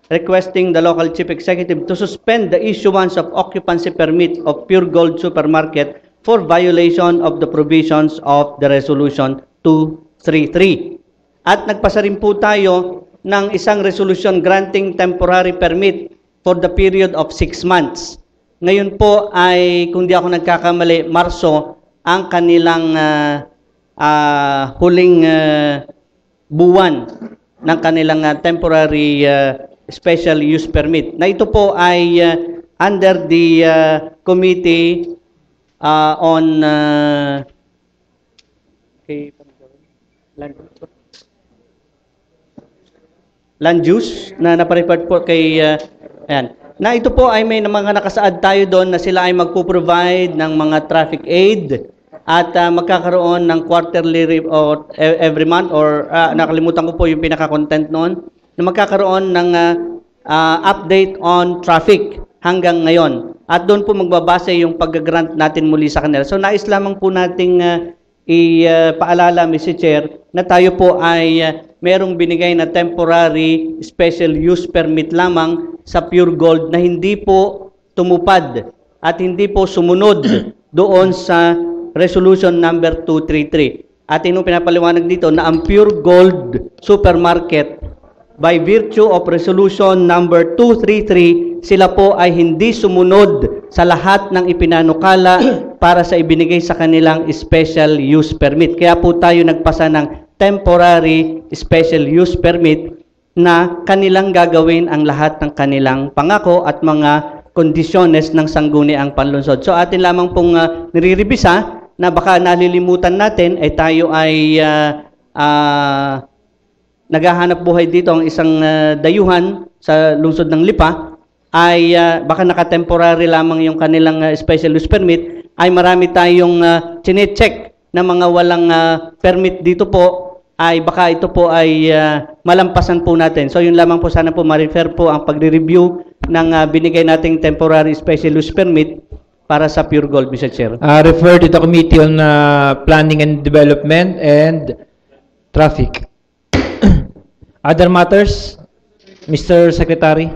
requesting the local chief executive to suspend the issuance of occupancy permit of Pure Gold Supermarket for violation of the provisions of the resolution 233. At nagpasa rin po tayo ng isang resolution granting temporary permit for the period of 6 months. Ngayon po ay, kung di ako nagkakamali, Marso ang kanilang huling buwan ng kanilang temporary special use permit. Na ito po ay under the committee on land use na napareport po kay ayan. Na ito po ay may mga nakasaad tayo doon na sila ay magpo-provide ng mga traffic aid at magkakaroon ng quarterly or every month or nakalimutan ko po yung pinaka-content noon na magkakaroon ng update on traffic hanggang ngayon. At doon po magbabase yung pag-grant natin muli sa kanila. So nais lamang po nating ipaalala, Mr. Chair, na tayo po ay merong binigay na temporary special use permit lamang sa Pure Gold na hindi po tumupad at hindi po sumunod doon sa resolution number 233. At inong pinapaliwanag dito na ang Pure Gold Supermarket by virtue of resolution number 233, sila po ay hindi sumunod sa lahat ng ipinanukala para sa ibinigay sa kanilang special use permit. Kaya po tayo nagpasa ng temporary special use permit na kanilang gagawin ang lahat ng kanilang pangako at mga kondisyones ng Sangguniang Panlunsod. So atin lamang pong nire-revisa na baka nalilimutan natin ay tayo ay naghahanap buhay dito ang isang dayuhan sa lungsod ng Lipa ay baka naka-temporary lamang yung kanilang special use permit, ay marami tayong chine-check na mga walang permit dito po, ay baka ito po ay malampasan po natin. So yun lamang po, sana po ma-refer po ang pagre-review ng binigay nating temporary special use permit para sa Pure Gold, Mr. Chair. Refer to the Committee on Planning and Development and Traffic. Other matters, Mr. Secretary?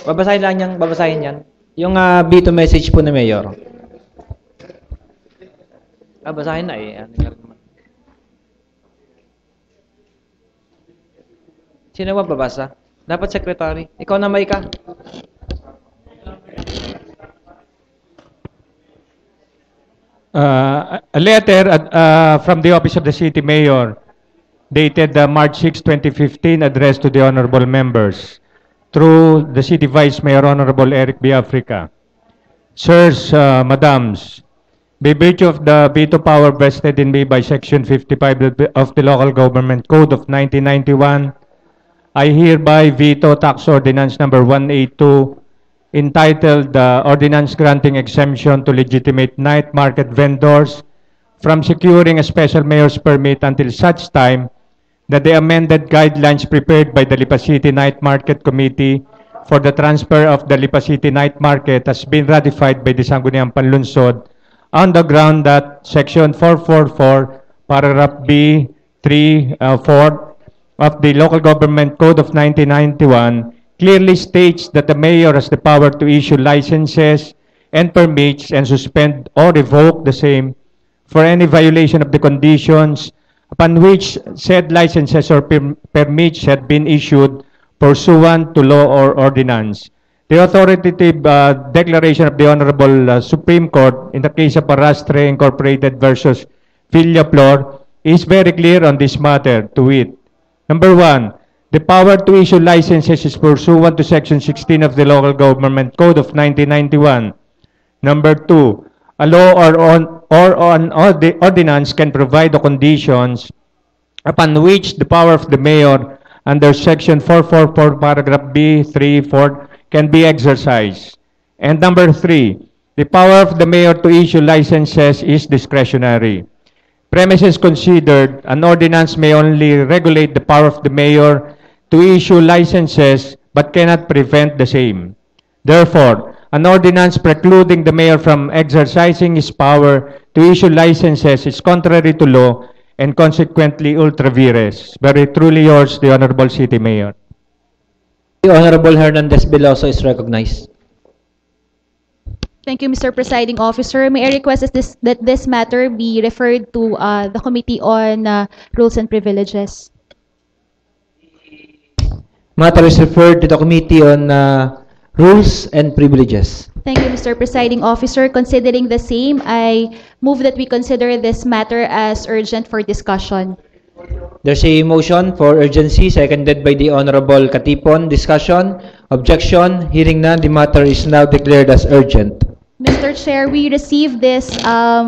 Babasahin lang yan, babasahin yan. Yung veto message po ni Mayor. Babasahin na eh. Sino ba babasa? Dapat Secretary. Ikaw na, Maika. A letter from the Office of the City Mayor dated March 6, 2015, addressed to the honorable members through the City Vice Mayor Honorable Eric B. Africa. Sirs, Madams, by virtue of the veto power vested in me by Section 55 of the Local Government Code of 1991, I hereby veto Tax Ordinance Number 182 entitled Ordinance Granting Exemption to Legitimate Night Market Vendors from securing a special mayor's permit until such time that the amended guidelines prepared by the Lipa City Night Market Committee for the transfer of the Lipa City Night Market has been ratified by the Sangguniang Panlunsod on the ground that Section 444, Paragraph B, 3, 4 of the Local Government Code of 1991 clearly states that the mayor has the power to issue licenses and permits and suspend or revoke the same for any violation of the conditions upon which said licenses or permits had been issued pursuant to law or ordinance. The authoritative declaration of the Honorable Supreme Court in the case of Arrastre Incorporated versus Villaflor is very clear on this matter, to wit. Number 1, the power to issue licenses is pursuant to Section 16 of the Local Government Code of 1991. Number 2, a law or an ordinance can provide the conditions upon which the power of the mayor under Section 444, paragraph B, 3, 4 can be exercised. And number 3, the power of the mayor to issue licenses is discretionary. Premises considered, an ordinance may only regulate the power of the mayor to issue licenses but cannot prevent the same. Therefore, an ordinance precluding the mayor from exercising his power to issue licenses is contrary to law and consequently ultra vires. Very truly yours, the Honorable City Mayor. The Honorable Hernandez Veloso is recognized. Thank you, Mr. Presiding Officer. May I request that this matter be referred to the Committee on Rules and Privileges. Matter is referred to the Committee on Rules and Privileges. Thank you, Mr. Presiding Officer. Considering the same, I move that we consider this matter as urgent for discussion. There's a motion for urgency seconded by the Honorable Katipon. Discussion? Objection? Hearing none, the matter is now declared as urgent. Mr. Chair, we received this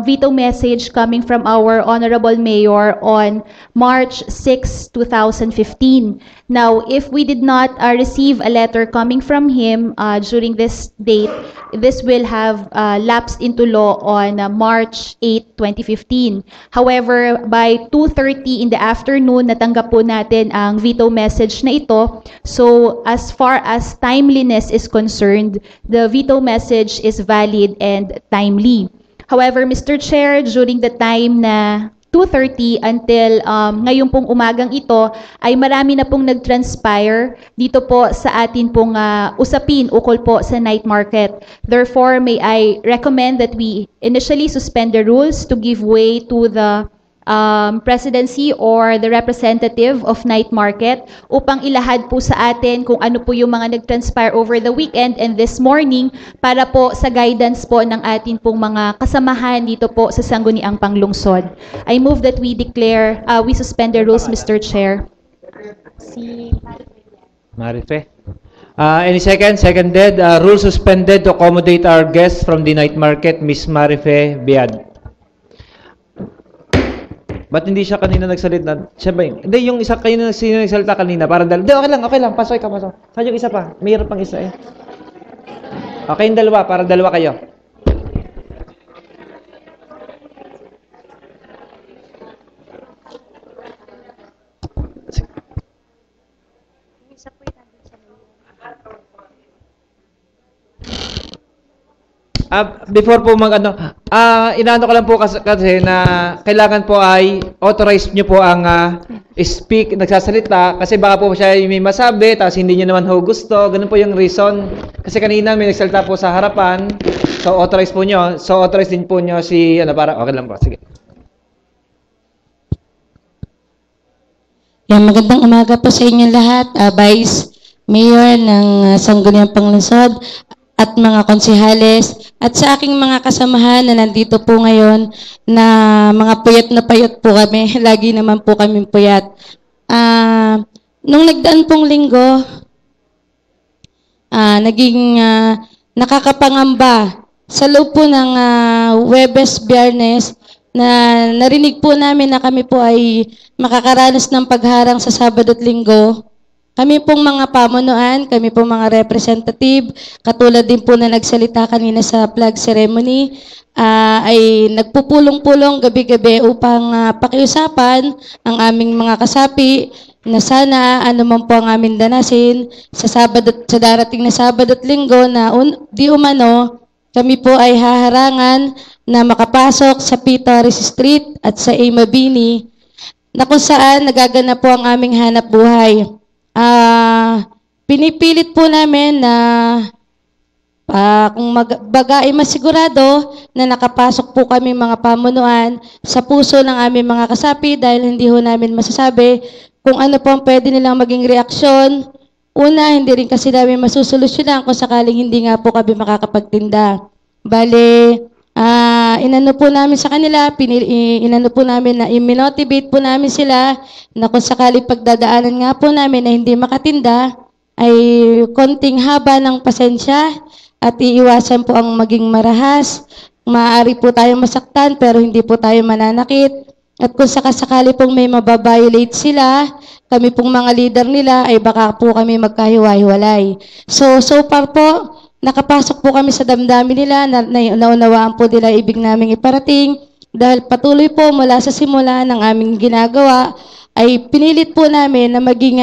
veto message coming from our Honorable Mayor on March 6, 2015. Now, if we did not receive a letter coming from him during this date, this will have lapsed into law on March 8, 2015. However, by 2:30 in the afternoon, natanggap po natin ang veto message na ito. So, as far as timeliness is concerned, the veto message is valid and timely. However, Mr. Chair, during the time na 2:30 until ngayon pong umagang ito ay marami na pong nag-transpire dito po sa atin pong usapin ukol po sa night market. Therefore, may I recommend that we initially suspend the rules to give way to the presidency or the representative of night market upang ilahad po sa atin kung ano po yung mga nag-transpire over the weekend and this morning para po sa guidance po ng atin pong mga kasamahan dito po sa Sangguniang Panglungsod. I move that we declare, we suspend the rules, Mr. Chair. Si Marife. Any second? Seconded. Rule suspended to accommodate our guests from the night market, Ms. Marife Biad. Ba't hindi siya kanina nagsalita? Siya ba yun? Hindi, yung isa kayo na nagsalita kanina. Parang dalawa. Hindi, okay lang. Pasok ka, pasok. Saan yung isa pa? Mayroon pang isa eh. Okay, yung dalawa. Parang dalawa kayo. Before po inaano ko lang po kasi na kailangan po ay authorize nyo po ang speak, nagsasalita kasi baka po siya may masabi tapos hindi nyo naman ho gusto, ganun po yung reason. Kasi kanina may nagsalita po sa harapan, so authorize po nyo, so authorize din po nyo si, para okay lang po, sige. Yan, magandang umaga po sa inyo lahat, Vice Mayor ng Sangguniang Panglungsod at mga konsehales at sa aking mga kasamahan na nandito po ngayon na mga puyat na payat po kami. Lagi naman po kami puyat. Nung nagdaan pong linggo, naging nakakapangamba sa loob po ng Huwebes, Biyernes na narinig po namin na kami po ay makakaranas ng pagharang sa Sabado at Linggo. Kami pong mga pamunuan, kami pong mga representative, katulad din po na nagsalita kanina sa flag ceremony, ay nagpupulong-pulong gabi-gabi upang pakiusapan ang aming mga kasapi na sana anuman po ang aming danasin sa darating na Sabado at Linggo na di umano, kami po ay haharangan na makapasok sa Pitaris Street at sa Mabini na kung saan nagaganap po ang aming hanap buhay. pinipilit po namin na kung baga ay masigurado na nakapasok po kami mga pamunuan sa puso ng aming mga kasapi dahil hindi ho namin masasabi kung ano po ang pwede nilang maging reaksyon. Una, hindi rin kasi namin masusolusyonan kung sakaling hindi nga po kami makakapagtinda. Bale, inano po namin sa kanila, inano po namin na i-motivate po namin sila na kung sakaling pagdadaanan nga po namin na hindi makatinda, ay konting haba ng pasensya at iiwasan po ang maging marahas. Maaari po tayong masaktan pero hindi po tayo mananakit. At kung sakasakali pong may mababiolate sila, kami pong mga leader nila ay baka po kami magkahiwa-hiwalay. So far po, nakapasok po kami sa damdamin nila, naunawaan po nila ibig naming iparating. Dahil patuloy po mula sa simula ng aming ginagawa, ay pinilit po namin na maging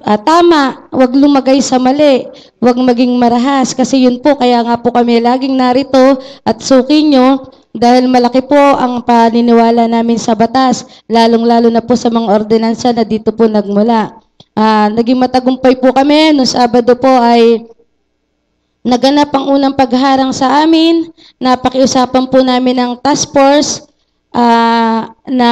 tama, wag lumagay sa mali, wag maging marahas. Kasi yun po, kaya nga po kami laging narito at suki nyo dahil malaki po ang paniniwala namin sa batas, lalong-lalo na po sa mga ordinansa na dito po nagmula. Naging matagumpay po kami, noong Sabado po ay naganap ang unang pagharang sa amin, napakiusapan po namin ng task force, na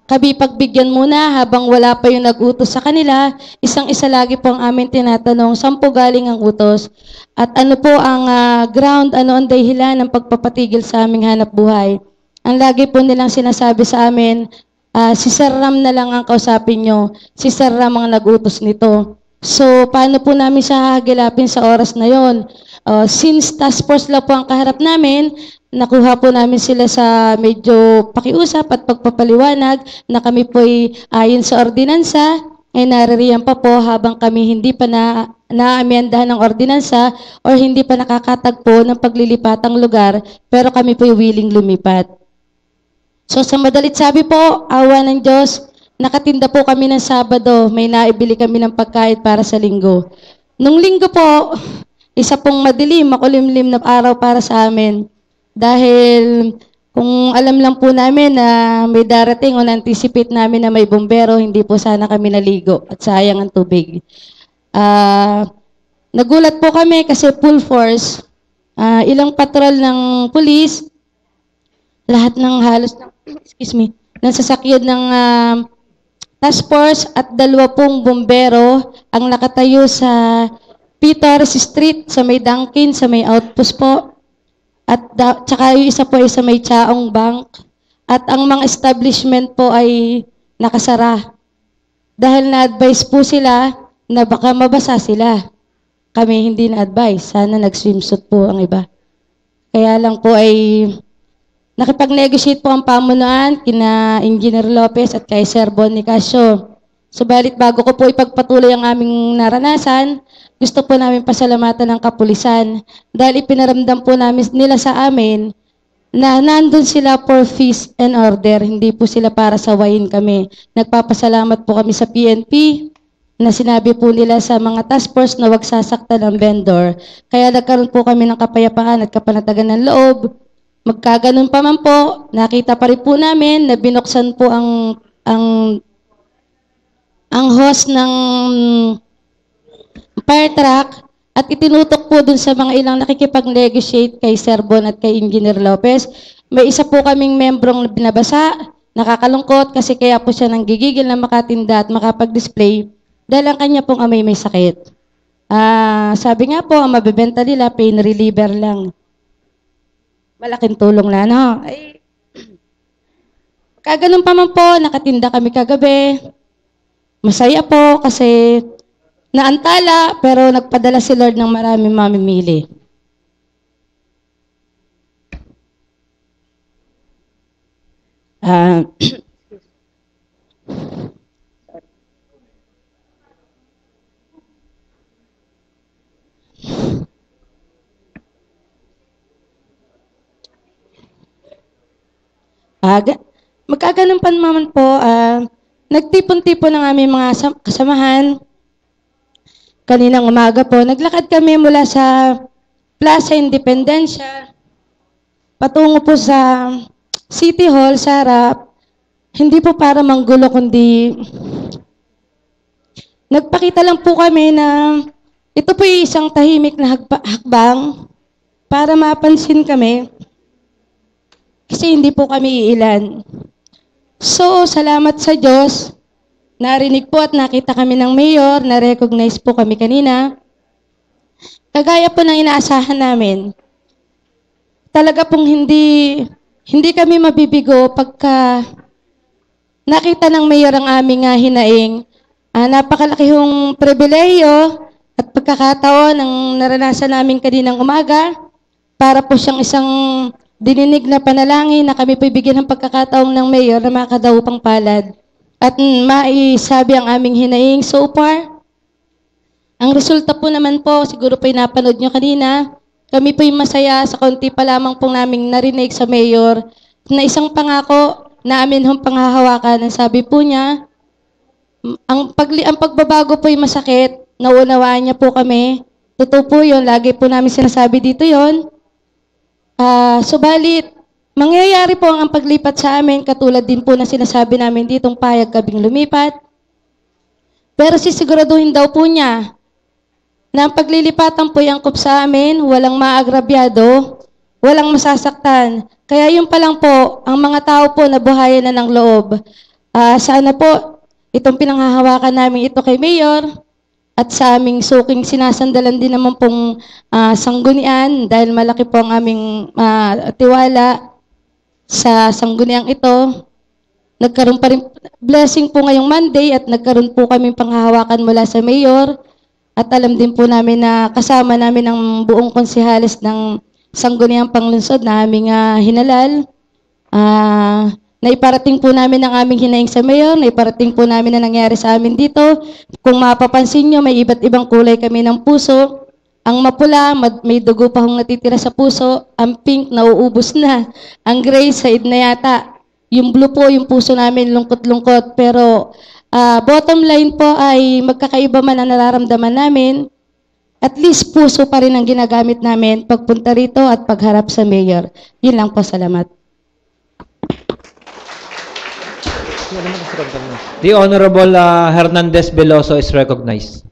kami pagbigyan muna habang wala pa yung nag-utos sa kanila. Isang-isa lagi po ang amin tinatanong, saan po galing ang utos? At ano po ang ground, ano ang dahilan ng pagpapatigil sa aming hanap buhay? Ang lagi po nilang sinasabi sa amin, si Sir Ram na lang ang kausapin nyo. Si Sir Ram ang nag-utos nito. So, paano po namin siya hagilapin sa oras na yon? Since task force lang po ang kaharap namin, nakuha po namin sila sa medyo pakiusap at pagpapaliwanag na kami po ay ayon sa ordinansa ay naririyan pa po habang kami hindi pa naamyandahan ng ordinansa or hindi pa nakakatagpo ng paglilipatang lugar pero kami po ay willing lumipat. So sa madalit sabi po, awa ng Diyos, nakatinda po kami ng Sabado, may naibili kami ng pagkain para sa linggo. Nung linggo po, isa pong madilim, makulimlim na araw para sa amin. Dahil kung alam lang po namin na may darating o na-anticipate namin na may bombero, hindi po sana kami naligo at sayang ang tubig. Nagulat po kami kasi full force, ilang patrol ng pulis, lahat ng halos ng sasakyan ng task force at 2 pong bombero ang nakatayo sa Peters Street, sa may Dunkin, sa may outpost po. At tsaka yung isa po ay sa may Chaong Bank. At ang mga establishment po ay nakasara. Dahil na-advise po sila na baka mabasa sila. Kami hindi na-advise. Sana nag-swimsuit po ang iba. Kaya lang po ay nakipag-negotiate po ang pamunuan kina Engineer Lopez at kay Sir Bonifacio. Subalit bago ko po ipagpatuloy ang aming naranasan, gusto po namin pasalamatan ng kapulisan dahil ipinaramdam po namin nila sa amin na nandun sila for peace and order, hindi po sila para sawayin kami. Nagpapasalamat po kami sa PNP na sinabi po nila sa mga task force na wag sasaktan ng vendor. Kaya nagkaroon po kami ng kapayapaan at kapanatagan ng loob. Magkaganon pa man po, nakita pa rin po namin na binuksan po ang hose ng fire truck at itinutok po dun sa mga ilang nakikipag-negotiate kay Sir Bon at kay Engineer Lopez. May isa po kaming membrong binabasa, nakakalungkot kasi kaya po siya nanggigigil na makatinda at makapag-display dahil ang kanya pong amay may sakit. Sabi nga po, ang mabibenta nila, pain reliever lang. Malaking tulong na, no? Ay, kaganon pa man po, nakatinda kami kagabi. Masaya po kasi naantala, pero nagpadala si Lord ng maraming mamimili. Magkaganon pa naman po, nagtipon-tipon ng aming mga kasamahan. Kaninang umaga po, naglakad kami mula sa Plaza Independencia patungo po sa City Hall sa harap. Hindi po para manggulo, kundi nagpakita lang po kami na ito po yung isang tahimik na hakbang para mapansin kami kasi hindi po kami iilan. So, salamat sa Diyos. Narinig po at nakita kami ng mayor, na-recognize po kami kanina. Kagaya po ng inaasahan namin. Talaga pong hindi kami mabibigo pagka nakita ng mayor ang aming hinaing. Napakalaki hong pribileyo at pagkakataon ang naranasan namin kaninang umaga para po siyang isang dininig na panalangin na kami po bigyan ng pagkakataong ng mayor na makadaupang palad at maisabi ang aming hinaing so far. Ang resulta po naman po, siguro po yung napanood nyo kanina, kami po yung masaya sa konti pa lamang pong naming narinig sa mayor na isang pangako na amin hong panghahawakan. Ang sabi po niya, ang pagbabago po yung masakit, naunawaan niya po kami. Totoo po yun, lagi po namin sinasabi dito yon. Subalit, mangyayari po ang paglipat sa amin, katulad din po na sinasabi namin ditong payag kaming lumipat. Pero sisiguraduhin daw po niya na ang paglilipatan po yung angkop sa amin, walang maagrabyado, walang masasaktan. Kaya yun pa lang po, ang mga tao po nabuhayan na ng loob. Sana po, itong pinanghahawakan namin ito kay Mayor, at sa aming suking sinasandalan din naman pong sanggunian dahil malaki po ang aming tiwala sa sangguniang ito. Nagkaroon pa rin blessing po ngayong Monday at nagkaroon po kaming panghahawakan mula sa mayor at alam din po namin na kasama namin ang buong konsehalis ng sangguniang panglungsod na aming hinalal. Naiparating po namin ang aming hinaing sa mayor, naiparating po namin na nangyari sa amin dito. Kung mapapansin nyo, may iba't ibang kulay kami ng puso. Ang mapula, may dugo pa hong natitira sa puso. Ang pink, nauubos na. Ang gray, said na yata. Yung blue po, yung puso namin, lungkot-lungkot. Pero bottom line po ay magkakaiba man ang nararamdaman namin. At least puso pa rin ang ginagamit namin pagpunta rito at pagharap sa mayor. Yun lang po, salamat. The Honorable Hernandez Veloso is recognized.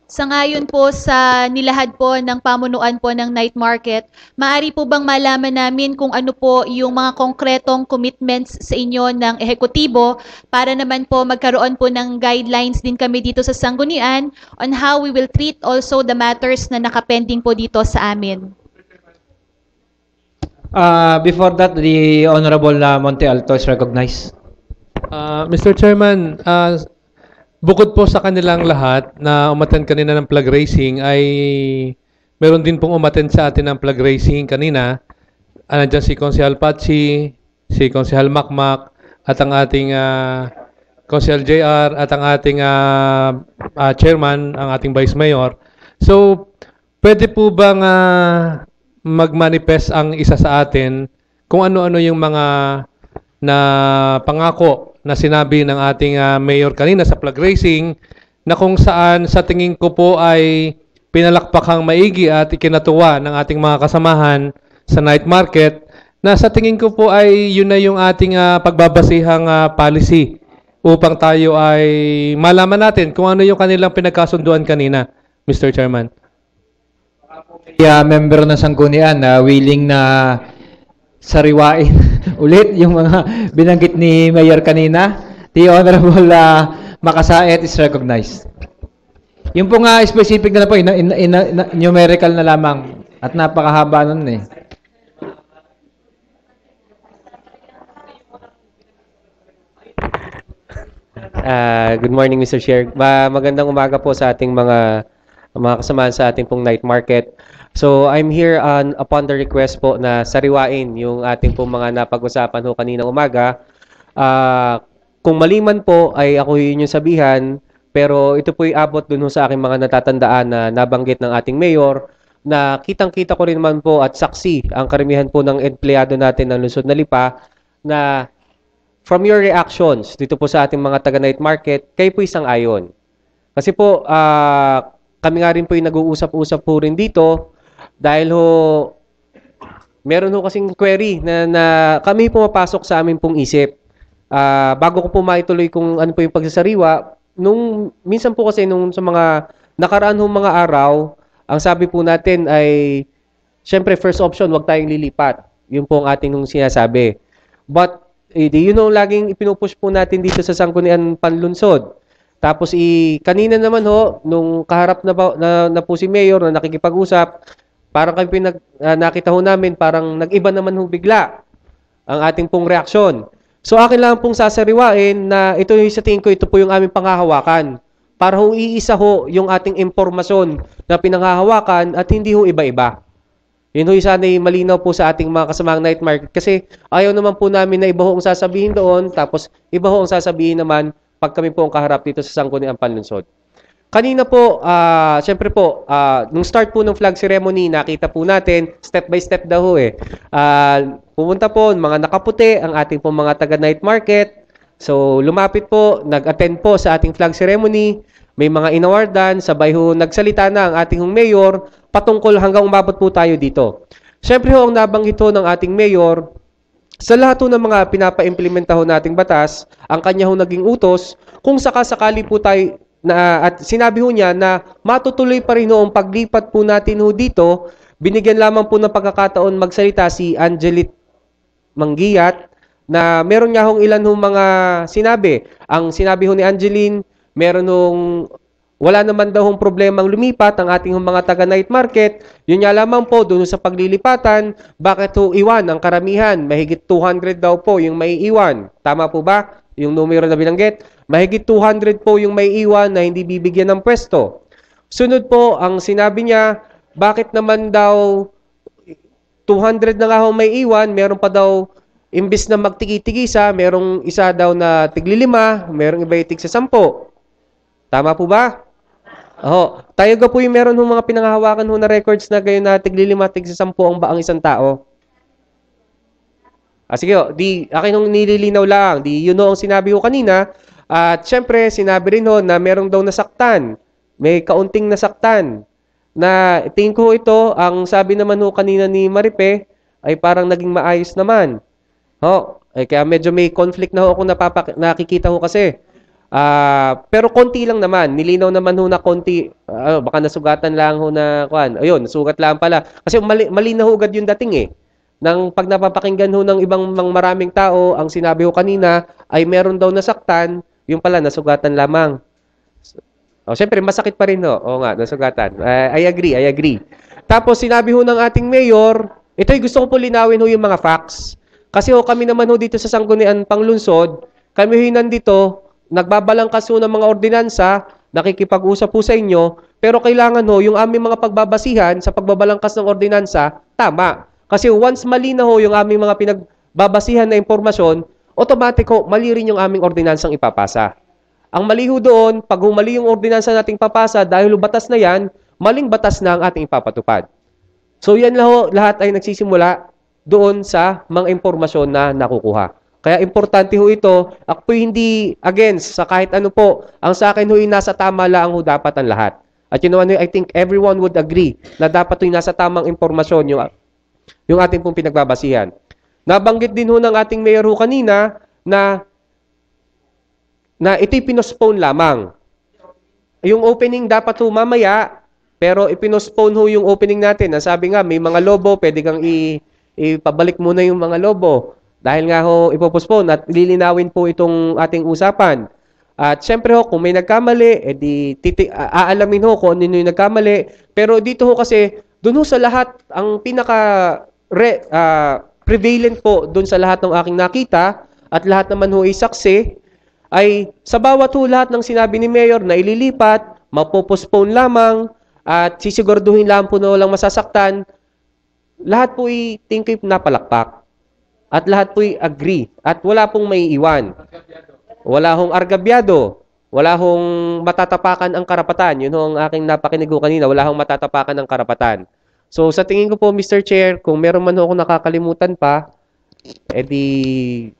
Sangayon po sa nilahad po ng pamunuan po ng night market, maaari po bang malaman namin kung ano po yung mga konkretong commitments sa inyo ng ehekutibo para naman po magkaroon po ng guidelines din kami dito sa Sanggunian on how we will treat also the matters na nakapending po dito sa amin? Before that, the Honorable Monte Alto is recognized. Mr. Chairman, bukod po sa kanilang lahat na umattend kanina ng flag raising ay meron din pong umattend sa atin ng flag raising kanina. Nandiyan si Konsehal Patsi, si Konsehal Makmak, at ang ating Konsehal JR, at ang ating chairman, ang ating vice mayor. So, pwede po bang mag-manifest ang isa sa atin kung ano-ano yung mga na pangako na sinabi ng ating mayor kanina sa flag raising na kung saan sa tingin ko po ay pinalakpakang maigi at ikinatuwa ng ating mga kasamahan sa night market na sa tingin ko po ay yun na yung ating pagbabasihang policy upang tayo ay malaman natin kung ano yung kanilang pinagkasunduan kanina, Mr. Chairman. Member ng Sanggunian na willing na sariwain ulit yung mga binanggit ni Mayor kanina. The Honorable Makasaet is recognized. Yung pong specific na po, numerical na lamang at napakahaba nun eh. Good morning, Mr. Chair. Magandang umaga po sa ating mga kasamahan sa ating pong night market. So, I'm here upon the request po na sariwain yung ating pong mga napag-usapan ho kaninang umaga. Kung mali man po ay ako yun yung sabihan, pero ito po abot dun ho sa aking mga natatandaan na nabanggit ng ating mayor na kitang-kita ko rin naman po at saksi ang karamihan po ng empleyado natin ng lungsod na Lipa na from your reactions dito po sa ating mga taga-night market, kayo po isang ayon. Kasi po, kami nga rin po yung nag-uusap-usap po rin dito dahil ho, meron ho kasing query na kami pumapasok sa amin pong isip. Bago ko po maituloy kung ano po yung pagsasariwa, minsan po kasi sa mga nakaraan hong mga araw, ang sabi po natin ay, syempre first option, wag tayong lilipat. Yun po ang ating nung sinasabi. But, yun yung laging ipinupush po natin dito sa Sangguniang Panlunsod. Tapos, kanina naman ho, nung kaharap na po si Mayor na nakikipag-usap, parang kami nakita ho namin, parang nag-iba naman ho bigla ang ating pong reaksyon. So akin lang pong sasariwain na ito yung sa tingin ko, ito po yung aming panghahawakan. Para ho iisa ho yung ating impormasyon na pinanghahawakan at hindi ho iba-iba. Yun ho sana malinaw po sa ating mga kasamang night market kasi ayaw naman po namin na iba ho ang sasabihin doon tapos iba ho ang sasabihin naman pag kami po ang kaharap dito sa Sangguniang Panlunsod. Kanina po, syempre po, nung start po ng flag ceremony, nakita po natin, step by step daw ho pumunta po, mga nakaputi, ang ating po mga taga-night market. So, lumapit po, nag-attend po sa ating flag ceremony. May mga inawardan, sabay ho, nagsalita na ang ating mayor, patungkol hanggang umabot po tayo dito. Syempre ho, ang nabanggit ho ng ating mayor, sa lahat ho ng mga pinapa-implementa ho nating batas, ang kanya ho naging utos, kung sakasakali po tayo, at sinabi ho niya na matutuloy pa rin ho ang paglipat po natin ho dito, binigyan lamang po ng pagkakataon magsalita si Angelit Manggiyat na meron niya hong ilan hong mga sinabi. Ang sinabi ho ni Angeline, meron hong wala naman daw hong problemang lumipat ang ating mga taga-night market. Yun nga lamang po doon sa paglilipatan, bakit ho iwan ang karamihan? Mahigit 200 daw po yung may iwan. Tama po ba? Yung numero na binanggit? Mahigit 200 po yung may iwan na hindi bibigyan ng pwesto. Sunod po, ang sinabi niya, bakit naman daw 200 na nga ho may iwan, meron pa daw, imbis na magtigi-tigisa, merong isa daw na tigli-5, merong iba yung tig sa 10. Tama po ba? Tayo ga po yung meron ho mga pinanghahawakan ho na records na gayon na tigli-5, tig sa 10 ang isang tao. Sige ho, akin nung nililinaw lang, yun ho ang sinabi ko kanina. At syempre, sinabi rin ho na merong daw nasaktan. May kaunting nasaktan. Na tingin ko ito, ang sabi naman ho kanina ni Maripe, ay parang naging maayos naman. Kaya medyo may conflict na ho ako nakikita ho kasi. Pero konti lang naman. Nilinaw naman ho na konti. Baka nasugatan lang ho na, ayun, nasugat lang pala. Kasi mali na ho agad yung dating Nang pag napapakinggan ho ng ibang maraming tao, ang sinabi ho kanina ay meron daw nasaktan, yung pala nasugatan lamang. Siyempre, masakit pa rin ho. Oo nga, nasugatan. I agree. Tapos sinabi ho ng ating mayor, ito'y gusto ko po linawin ho yung mga facts. Kasi ho kami naman ho dito sa Sangguniang Panlunsod, kami ho nandito, nagbabalangkas ho ng mga ordinansa, nakikipag-usap po sa inyo, pero kailangan ho yung aming mga pagbabasihan sa pagbabalangkas ng ordinansa, tama. Kasi once mali na ho yung aming mga pinagbabasihan na impormasyon, otomatiko, mali rin yung aming ordinansang ipapasa. Ang mali ho doon, pag mali yung ordinansa nating papasa, dahil batas na yan, maling batas na ang ating ipapatupad. So yan lahat ay nagsisimula doon sa mga impormasyon na nakukuha. Kaya importante ho ito, ako po hindi against sa kahit ano po. Ang sa akin ho yung nasa tama lang ho dapat ang lahat. At you know, I think everyone would agree na dapat yung nasa tamang impormasyon yung ating pong pinagbabasihan. Nabanggit din ho ng ating mayor ho kanina na ito'y pinospone lamang. Yung opening dapat ho mamaya, pero ipinospone ho yung opening natin. Sabi nga, may mga lobo, pwede kang ipabalik muna yung mga lobo. Dahil nga ho, ipopospone at lilinawin po itong ating usapan. At syempre ho, kung may nagkamali, aalamin ho kung ano yung nagkamali. Pero dito ho kasi, doon ho sa lahat, ang prevalent po doon sa lahat ng aking nakita at lahat naman ho ay saksi, ay sa bawat ho lahat ng sinabi ni Mayor na ililipat, mapopospone lamang, at sisiguraduhin lang po na walang masasaktan, lahat po ay tingkoy napalakpak. At lahat po ay agree. At wala pong may iwan. Wala hong argabyado. Wala hong matatapakan ang karapatan. Yun ho ang aking napakinig ko kanina. Wala hong matatapakan ang karapatan. So sa tingin ko po, Mr. Chair, kung meron man ho ako nakakalimutan pa, edi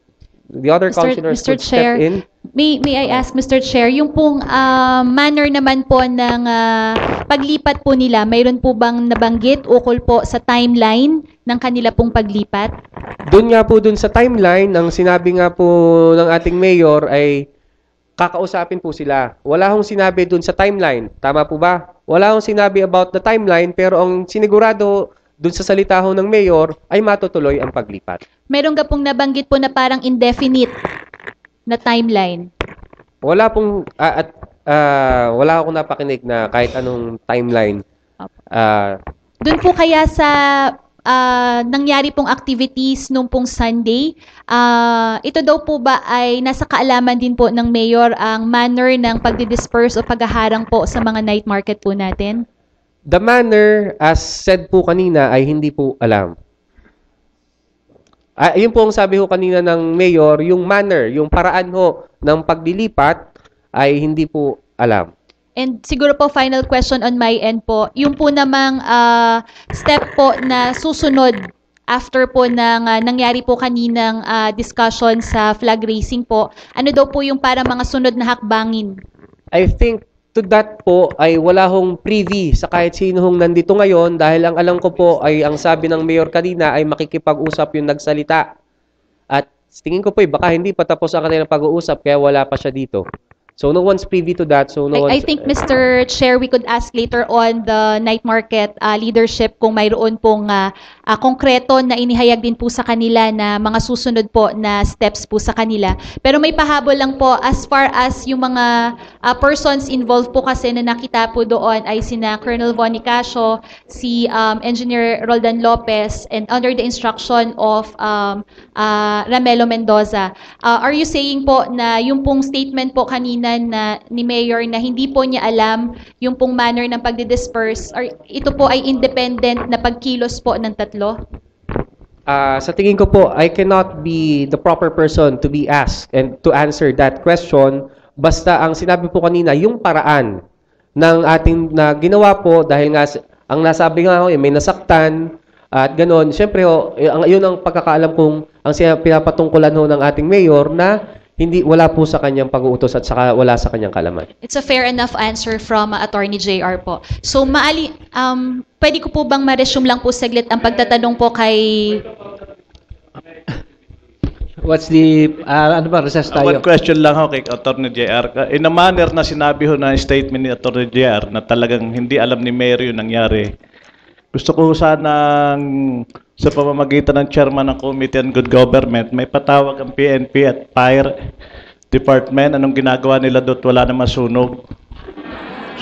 the other councilors Mr. could step Chair, in. May I ask, Mr. Chair, yung pong manner naman po ng paglipat po nila, mayroon po bang nabanggit ukol po sa timeline ng kanila pong paglipat? Doon nga po dun sa timeline, ang sinabi nga po ng ating mayor ay kakausapin po sila. Wala hong sinabi dun sa timeline. Tama po ba? Wala hong sinabi about the timeline, pero ang sinigurado dun sa salita ho ng mayor ay matutuloy ang paglipat. Meron ka pong nabanggit po na parang indefinite na timeline? Wala pong, wala akong napakinig na kahit anong timeline. Doon po kaya sa nangyari pong activities nung pong Sunday, ito daw po ba ay nasa kaalaman din po ng mayor ang manner ng pagdi-disperse o paghaharang po sa mga night market po natin? The manner, as said po kanina, ay hindi po alam. Yun po ang sabi ho kanina ng mayor, yung manner, yung paraan ho ng paglilipat ay hindi po alam. And siguro po final question on my end po, yung po namang step po na susunod after po ng nangyari po kaninang discussion sa flag racing po, ano daw po yung para mga sunod na hakbangin? I think to that po ay wala hong privy sa kahit sino hong nandito ngayon dahil ang alam ko po ay ang sabi ng mayor kanina ay makikipag-usap yung nagsalita. At tingin ko po baka hindi pa tapos ang kanilang pag-uusap kaya wala pa siya dito. So no one's privy to that. So no I think, Mr. Chair, we could ask later on the night market leadership kung mayroon pong konkreto na inihayag din po sa kanila na mga susunod po na steps po sa kanila. Pero may pahabol lang po as far as yung mga persons involved po kasi na nakita po doon ay sina Colonel Von Nicasio, si Engineer Roldan Lopez, and under the instruction of Ramelo Mendoza. Are you saying po na yung pong statement po kanina na ni Mayor na hindi po niya alam yung pong manner ng pagdi-disperse, or ito po ay independent na pagkilos po ng tatlo? Sa tingin ko po, I cannot be the proper person to be asked and to answer that question. Basta ang sinabi po kanina, yung paraan ng ating na ginawa po dahil nga ang nasabi nga ako, may nasaktan at gano'n. Siyempre, yun ang pagkakaalam kong ang pinapatungkulan ho ng ating mayor na wala po sa kanyang pag-uutos at saka wala sa kanyang kalaman. It's a fair enough answer from Attorney JR po. So, pwede ko po bang ma-resume lang po saglit ang pagtatanong po kay... What's the, ano ba, recess tayo? One question lang ho kay Attorney JR. In a manner na sinabi ho na statement ni Attorney JR na talagang hindi alam ni Mayor yung nangyari. Gusto ko sanang sa pamamagitan ng chairman ng Committee on Good Government, may patawag ang PNP at Fire Department. Anong ginagawa nila doon? Wala na masunog.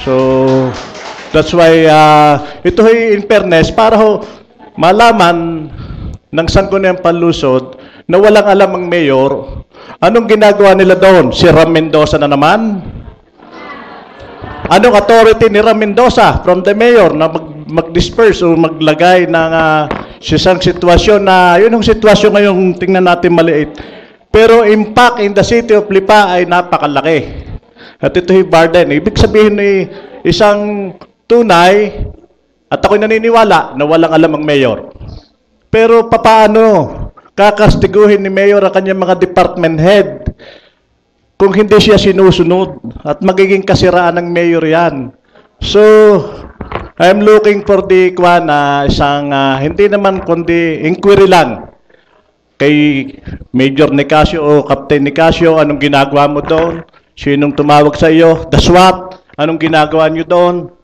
So, that's why, ito ay in fairness, para ho malaman ng Sangguniang Panlusod na walang alam ang mayor, anong ginagawa nila doon? Si Ram Mendoza na naman? Anong authority ni Ram Mendoza from the mayor na mag-disperse o maglagay ng isang sitwasyon na yun ang sitwasyon ngayong tingnan natin maliit. Pero impact in the city of Lipa ay napakalaki. At ito yung burden. Ibig sabihin ni isang tunay, at ako'y naniniwala na walang alam ang mayor. Pero papaano kakastiguhin ni mayor ang kanyang mga department head kung hindi siya sinusunod at magiging kasiraan ng mayor yan. So, I'm looking for the isang hindi naman kundi inquiry lang kay Major Nicasio o Captain Nicasio, anong ginagawa mo doon? Sinong tumawag sa iyo? The SWAT, anong ginagawa niyo doon?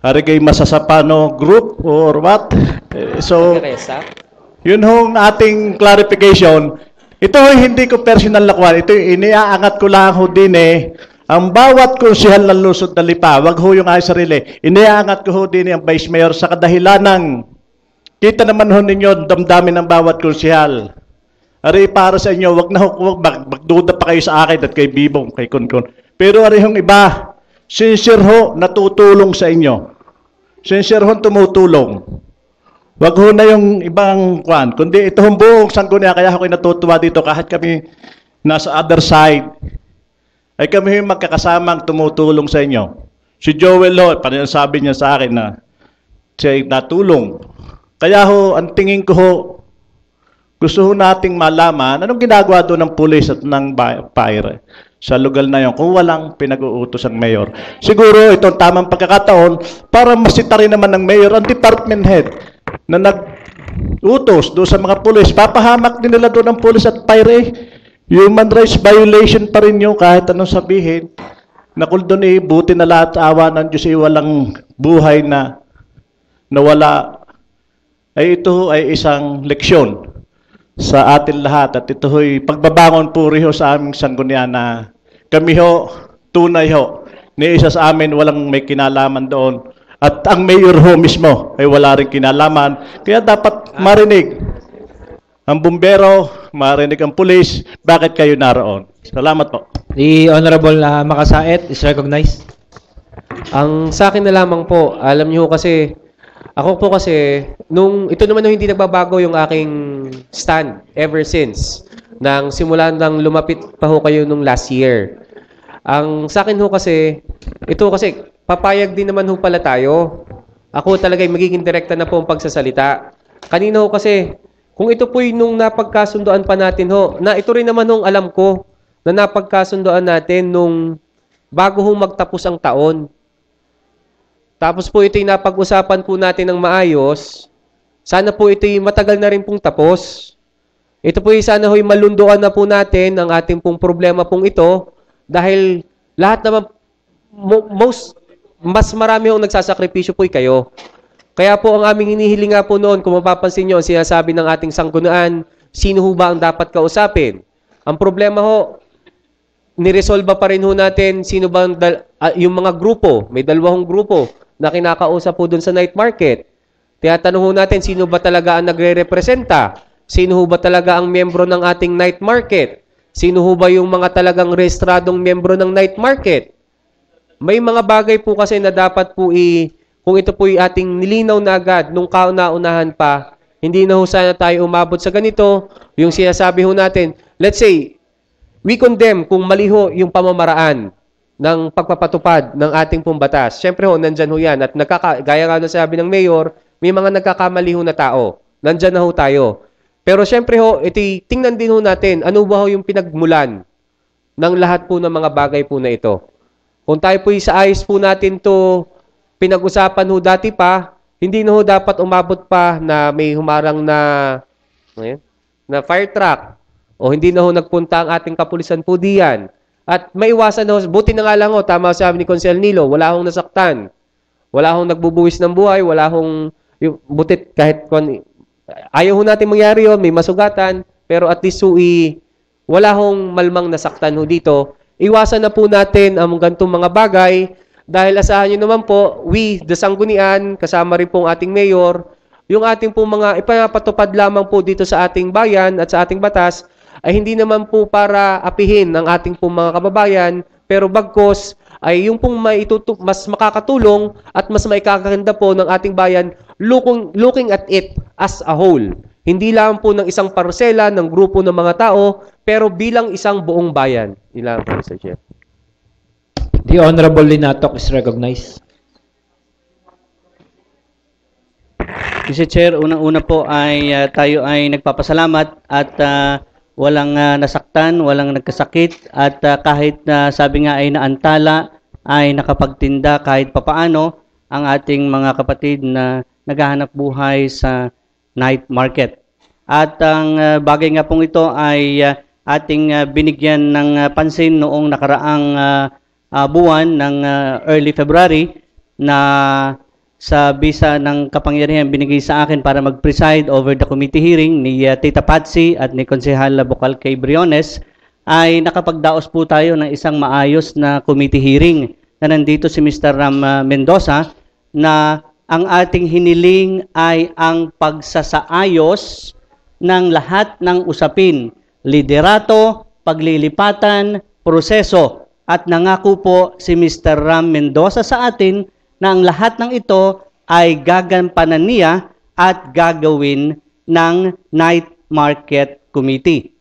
Hari kay Masasapano Group or what? So, yun hong ating clarification. Ito hindi ko personal na kuwan. Ito iniaangat ko lang ho din ang bawat konsehal ng Lungsod ng Lipa, wag ho yung ay sarili. Iniaangat ko ho din ang Vice Mayor sa kadahilan ng kita naman ho ninyo damdamin ng bawat konsehal. Ari para sa inyo, wag na ho, magduda pa kayo sa akin at kay Bibong, kay Kunkun. Pero ari hong iba, sincere ho, natutulong sa inyo. Sincere ho, tumutulong. Wag ho na yung ibang kwan, kundi ito hong buong Sangguniang, kaya ako'y natutuwa dito kahit kami nasa other side. Ay kami yung magkakasamang tumutulong sa inyo. Si Joel ho, sabi niya sa akin na siya natulong. Kaya ho, ang tingin ko ho, Gusto ho nating malaman anong ginagawa doon ng pulis at ng fire sa lugar na yon kung walang pinag-uutos ang mayor. Siguro itong tamang pagkakataon para masita rin naman ng mayor ang department head na nag-utos doon sa mga pulis. Papahamak din nila doon ang pulis at fire. Human rights violation pa rin yun kahit anong sabihin. Na kung doon buti na lahat awa ng Diyos walang buhay na nawala. Ay ito ay isang leksyon sa atin lahat at ito ay pagbabangon puri ho sa aming sanggunian na kami ho, tunay ho, ni isa sa amin walang may kinalaman doon at ang mayor ho mismo ay wala rin kinalaman kaya dapat marinig ang bumbero, marinig ang pulis, bakit kayo naroon? Salamat po. The Honorable Makasait is recognized. Ang sa akin na lamang po, alam niyo kasi, ako po kasi, ito naman nung hindi nagbabago yung aking stand ever since. Nang simulan nang lumapit pa ho kayo nung last year. Ang sa akin ho kasi, ito kasi, papayag din naman ho pala tayo. Ako talaga magiging direkta na po ang pagsasalita. Kanina ho kasi, kung ito po'y nung napagkasundoan pa natin ho, na ito rin naman nung alam ko, na napagkasundoan natin nung bago ho magtapos ang taon. Tapos po ito'y napag-usapan po natin ng maayos. Sana po ito'y matagal na rin pong tapos. Ito po'y sana ho'y malunduan na po natin ang ating pong problema pong ito dahil lahat naman, mas marami hong nagsasakripisyo po'y kayo. Kaya po ang aming hinihiling nga po noon, kung mapapansin nyo, ang sinasabi ng ating sanggunian, sino ho ba ang dapat kausapin? Ang problema ho, niresolve pa rin ho natin sino ba yung mga grupo, may dalawang grupo na kinakausap po doon sa night market. Tiyatanong ho natin sino ba talaga ang nagre-representa, sino ho ba talaga ang miyembro ng ating night market, sino ho ba yung mga talagang rehistradong miyembro ng night market. May mga bagay po kasi na dapat po kung ito po ating nilinaw na agad nung kauna-unahan pa, hindi na ho sana tayo umabot sa ganito, yung sinasabi ho natin, let's say, we condemn kung mali ho yung pamamaraan ng pagpapatupad ng ating pong batas. Siyempre ho, nandyan ho yan. At gaya nga na sabi ng mayor, may mga nagkakamali ho na tao. Nandyan na ho tayo. Pero siyempre ho, tingnan din ho natin, ano ba ho yung pinagmulan ng lahat po ng mga bagay po na ito. Kung tayo po sa ayos po natin to pinag-usapan ho dati pa, hindi na ho dapat umabot pa na may humarang na fire truck o hindi na ho nagpunta ang ating kapulisan po diyan. At maiwasan ho, buti na nga lang ho, tama sabi ni Consel Nilo, wala hong nasaktan. Wala hong nagbubuwis ng buhay, wala hong, butit kahit, ayaw ho natin mangyari yun, may masugatan, pero at least wala hong malmang nasaktan ho dito. Iwasan na po natin ang ganitong mga bagay, dahil asahan nyo naman po, we, the Sanggunian, kasama rin pong ating mayor, yung ating pong mga ipapatupad lamang po dito sa ating bayan at sa ating batas, ay hindi naman po para apihin ang ating pong mga kababayan, pero bagkos ay yung pong mas makakatulong at mas maikakaganda po ng ating bayan looking at it as a whole. Hindi lang po ng isang parsela ng grupo ng mga tao, pero bilang isang buong bayan. Ilan po, Mr. Chair. The Honorable Linatok is recognized. Mr. Chair, unang-una po ay tayo ay nagpapasalamat at walang nasaktan, walang nagkasakit at kahit sabi nga ay naantala ay nakapagtinda kahit papaano ang ating mga kapatid na naghahanap buhay sa night market. At ang bagay nga pong ito ay ating binigyan ng pansin noong nakaraang buwan ng early February na sa bisa ng kapangyarihan binigay sa akin para mag-preside over the committee hearing ni Tita Patsy at ni Konsehal Bocal K. Briones ay nakapagdaos po tayo ng isang maayos na committee hearing na nandito si Mr. Ram Mendoza na ang ating hiniling ay ang pagsasaayos ng lahat ng usapin, liderato, paglilipatan, proseso at nangako po si Mr. Ram Mendoza sa atin na ang lahat ng ito ay gagampanan niya at gagawin ng Night Market Committee.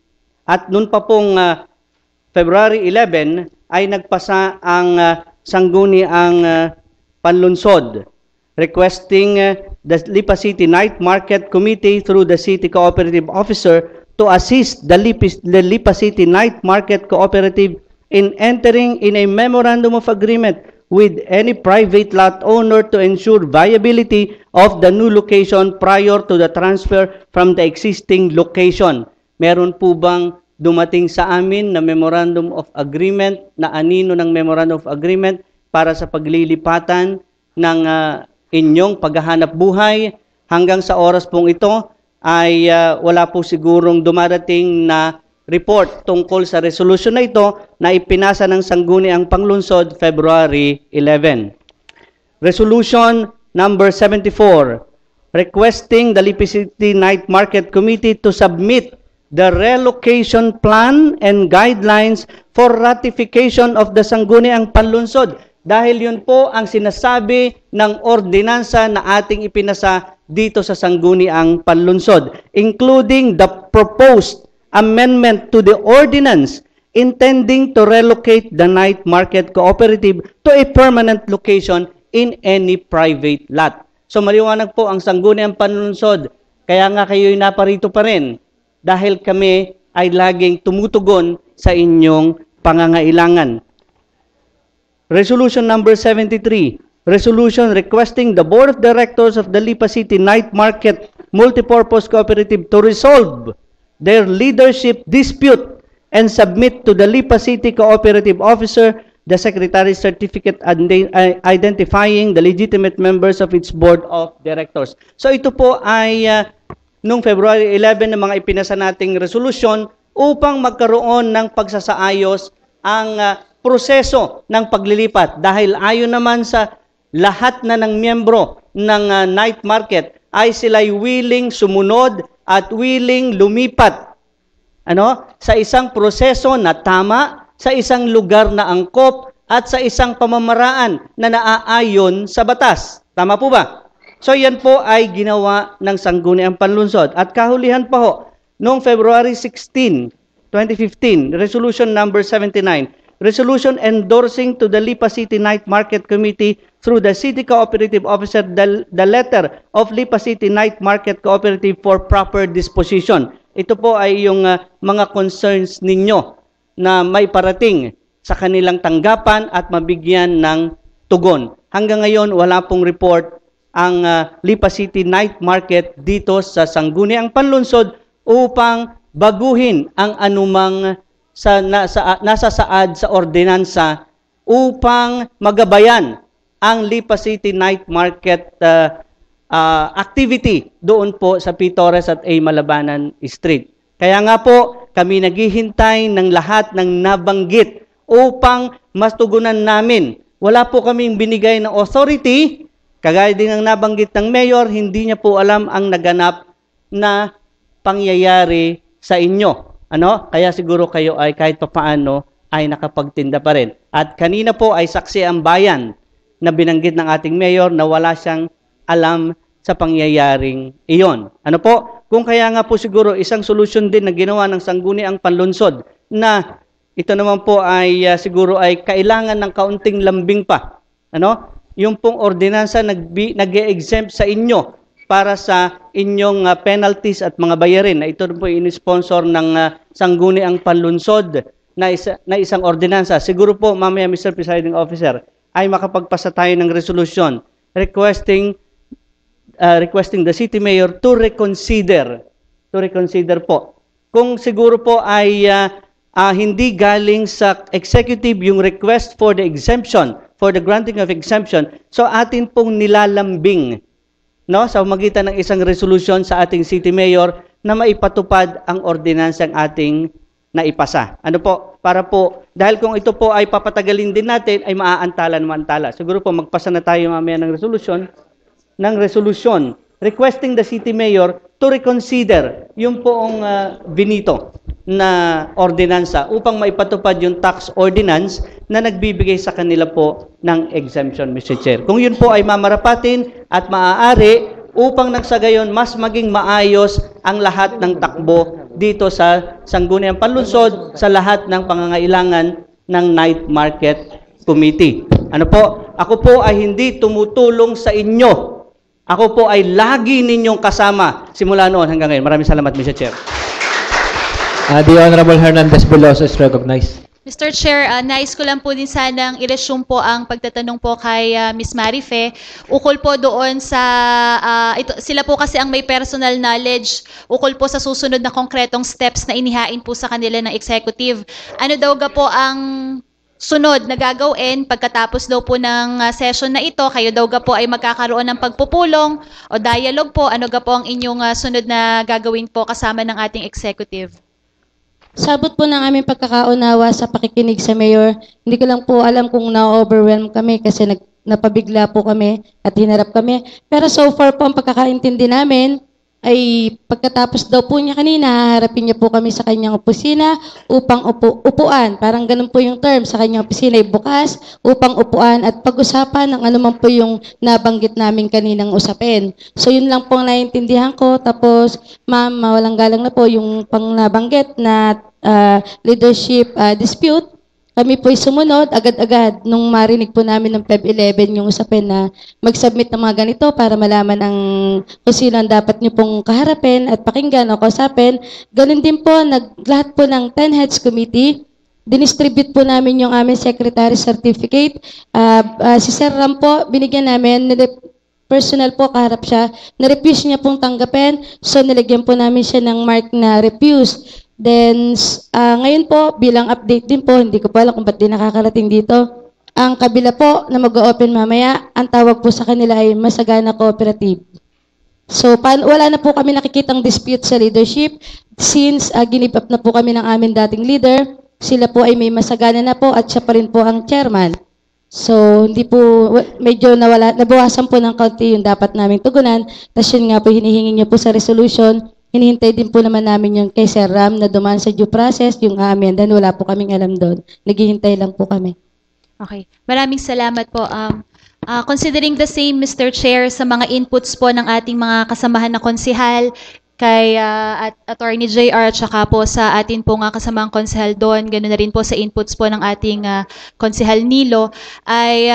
At noon pa pong February 11 ay nagpasa ang sangguniang panlunsod requesting the Lipa City Night Market Committee through the City Cooperative Officer to assist the Lipa City Night Market Cooperative in entering in a memorandum of agreement with any private lot owner to ensure viability of the new location prior to the transfer from the existing location. Meron po bang dumating sa amin na memorandum of agreement, na anino ng memorandum of agreement para sa paglilipatan ng inyong paghahanap buhay? Hanggang sa oras pong ito ay wala po sigurong dumarating na report tungkol sa resolution na ito na ipinasa ng Sangguniang Panglungsod February 11. Resolution number 74, requesting the Lipa City Night Market Committee to submit the relocation plan and guidelines for ratification of the Sangguniang Panlungsod. Dahil yun po ang sinasabi ng ordinansa na ating ipinasa dito sa Sangguniang Panlungsod, including the proposed amendment to the ordinance intending to relocate the night market cooperative to a permanent location in any private lot. So maliwanag po ang Sangguniang Panlungsod, kaya nga kayo'y naparito pa rin dahil kami ay laging tumutugon sa inyong pangangailangan. Resolution number 73, resolution requesting the Board of Directors of the Lipa City Night Market Multipurpose Cooperative to resolve their leadership dispute and submit to the Lipa City Cooperative Officer the Secretary's certificate identifying the legitimate members of its Board of Directors. So ito po ay noong February 11 ng mga ipinasa nating resolusyon upang magkaroon ng pagsasaayos ang proseso ng paglilipat, dahil ayon naman sa lahat na ng miyembro ng night market ay sila'y willing sumunod at willing lumipat sa isang proseso na tama, sa isang lugar na angkop at sa isang pamamaraan na naaayon sa batas. Tama po ba? So yan po ay ginawa ng Sangguniang Panlungsod. At kahulihan pa ho, noong February 16, 2015, resolution number 79, resolution endorsing to the Lipa City Night Market Committee through the City Cooperative Officer the letter of Lipa City Night Market Cooperative for proper disposition. Ito po ay yung mga concerns ninyo na may parating sa kanilang tanggapan at mabigyan ng tugon. Hanggang ngayon, wala pong report ang Lipa City Night Market dito sa Sangguniang Panlungsod upang baguhin ang anumang nasa saad sa ordinansa upang magabayan ang Lipa City Night Market activity doon po sa P. Torres at A. Malabanan Street. Kaya nga po, kami naghihintay ng lahat ng nabanggit upang mastugunan namin. Wala po kaming binigay na authority, kagaya din ng nabanggit ng Mayor, hindi niya po alam ang naganap na pangyayari sa inyo. Kaya siguro kayo ay kahit papaano ay nakapagtinda pa rin. At kanina po ay saksi ang bayan na binanggit ng ating mayor na wala siyang alam sa pangyayaring iyon. Kung kaya nga po siguro isang solusyon din na ginawa ng Sangguniang Panlungsod na ito naman po ay siguro ay kailangan ng kaunting lambing pa. Yung pong ordinansa nag-exempt sa inyo para sa inyong penalties at mga bayarin. Ito po in-sponsor ng Sangguniang Panlungsod na isang ordinansa. Siguro po mamaya, Mr. Presiding Officer, ay makapagpasa tayo ng resolution requesting the City Mayor to reconsider po. Kung siguro po ay hindi galing sa executive yung request for the exemption, for the granting of exemption, so atin pong nilalambing sa magitan ng isang resolution sa ating City Mayor na maipatupad ang ordinansang ating naipasa. Para po, dahil kung ito po ay papatagalin din natin, ay maaantala naman antala. Siguro po magpasa na tayo mamaya ng resolution requesting the City Mayor to reconsider yung poong binito na ordinansa upang maipatupad yung tax ordinance na nagbibigay sa kanila po ng exemption, Mr. Chair. Kung yun po ay mamarapatin at maaari upang nagsagayon mas maging maayos ang lahat ng takbo dito sa Sangguniang Panlungsod sa lahat ng pangangailangan ng Night Market Committee. Ako po ay hindi tumutulong sa inyo Ako po ay lagi ninyong kasama simula noon hanggang ngayon. Maraming salamat, Mr. Chair. The Honorable Hernandez Veloso is recognized. Mr. Chair, nais ko lang po din sanang i-resume po ang pagtatanong po kay Ms. Marife. Ukol po doon sa, sila po kasi ang may personal knowledge, ukol po sa susunod na konkretong steps na inihain po sa kanila ng executive. Ano daw ga po ang sunod na gagawin pagkatapos daw po ng session na ito? Kayo daw ga po ay magkakaroon ng pagpupulong o dialogue po? Ano ga po ang inyong sunod na gagawin po kasama ng ating executive? Sabot po ng aming pagkakaunawa sa pakikinig sa Mayor, hindi ko lang po alam kung na-overwhelm kami kasi napabigla po kami at hinarap kami. Pero so far po ang pagkakaintindi namin ay pagkatapos daw po niya kanina, haharapin niya po kami sa kanyang opisina upang upuan. Parang ganun po yung term, sa kanyang opisina ay bukas upang upuan at pag-usapan ng anuman po yung nabanggit namin kaninang usapin. So yun lang po ang naiintindihan ko. Tapos ma'am, mawalang galang na po yung pang nabanggit na leadership dispute. Kami po'y sumunod agad-agad nung marinig po namin ng Feb 11 yung usapin na mag-submit ng mga ganito para malaman ang kung sino ang dapat nyo pong kaharapin at pakinggan o kausapin. Ganun din po, lahat po ng 10 Heads Committee, dinistribute po namin yung aming Secretary Certificate. Si Sir Ram po, binigyan namin, personal po, kaharap siya, na-refuse niya pong tanggapin, so nilagyan po namin siya ng mark na refuse. Then, ngayon po, bilang update din po, hindi ko pa alam kung ba't di nakakarating dito. Ang kabila po na mag-open mamaya, ang tawag po sa kanila ay Masagana Cooperative. So, wala na po kami nakikitang dispute sa leadership. Since give up na po kami ng aming dating leader, sila po ay may masagana na po at siya pa rin po ang chairman. So, hindi po, medyo nabawasan po ng kaunti yung dapat naming tugunan. Tapos yun nga po, hinihingi niyo po sa resolution. Hinihintay din po naman namin yung kay Sir Ram na dumaan sa due process, yung amin. Then wala po kaming alam doon. Naghihintay lang po kami. Okay. Maraming salamat po. Considering the same, Mr. Chair, sa mga inputs po ng ating mga kasamahan na konsihal, kay Attorney JR at saka po sa atin po nga kasamang konsehal doon, ganoon na rin po sa inputs po ng ating konsehal Nilo, ay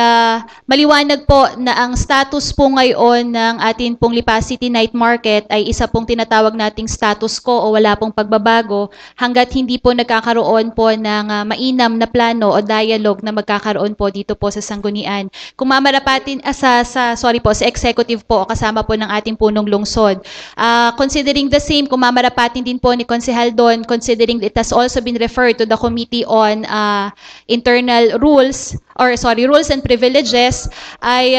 maliwanag po na ang status po ngayon ng atin pong Lipa City Night Market ay isa pong tinatawag nating status quo o wala pong pagbabago hanggat hindi po nagkakaroon po ng mainam na plano o dialogue na magkakaroon po dito po sa Sanggunian. Kung mamarapatin sa executive po kasama po ng ating punong lungsod, considering the same, kung mamarapatin din po ni Konsehal Don, considering it has also been referred to the Committee on Internal Rules, Rules and Privileges, ay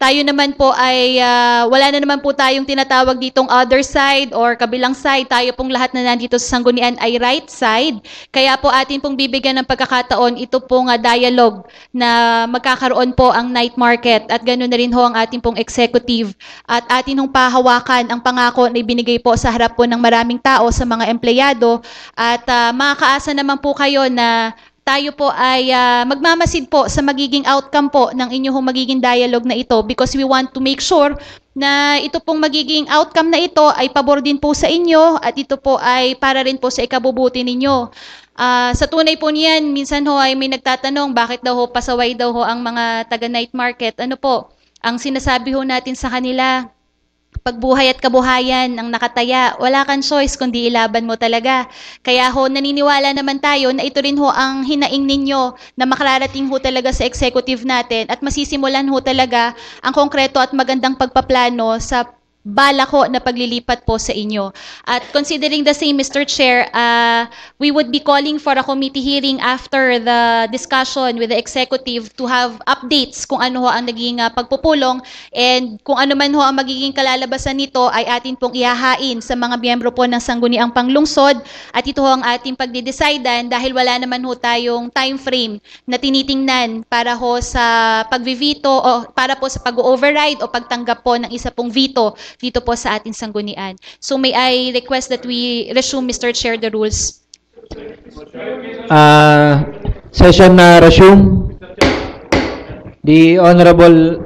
tayo naman po ay wala na naman po tayong tinatawag ditong other side or kabilang side. Tayo pong lahat na nandito sa Sanggunian ay right side. Kaya po atin pong bibigyan ng pagkakataon ito pong dialogue na magkakaroon po ang night market at ganoon na rin ho ang ating pong executive at atin hong pahawakan ang pangako na ibinigay po sa harap po ng maraming tao sa mga empleyado at makakaasa naman po kayo na tayo po ay magmamasid po sa magiging outcome po ng inyong magiging dialogue na ito because we want to make sure na ito pong magiging outcome na ito ay pabor din po sa inyo at ito po ay para rin po sa ikabubuti ninyo. Sa tunay po niyan, minsan ho ay may nagtatanong bakit daw ho pasaway daw ho ang mga taga night market. Ano po, ang sinasabi ho natin sa kanila, pagbuhay at kabuhayan ang nakataya, wala kang choice kundi ilaban mo talaga. Kaya ho, naniniwala naman tayo na ito rin ho ang hinaing ninyo na makararating ho talaga sa executive natin at masisimulan ho talaga ang konkreto at magandang pagpaplano sa balak ho na paglilipat po sa inyo. At considering the same, Mr. Chair, we would be calling for a committee hearing after the discussion with the executive to have updates kung ano ho ang naging pagpupulong and kung ano man ho ang magiging kalalabasan nito ay atin pong ihahain sa mga miyembro po ng Sangguniang Panglungsod at ito ho ang ating pagdidecidean dahil wala naman ho tayong time frame na tinitingnan para ho sa pagvivito o para po sa pag-override o pagtanggap po ng isa pong veto dito po sa ating Sanggunian. So may I request that we resume, Mr. Chair, the rules. Session na resume. The Honorable...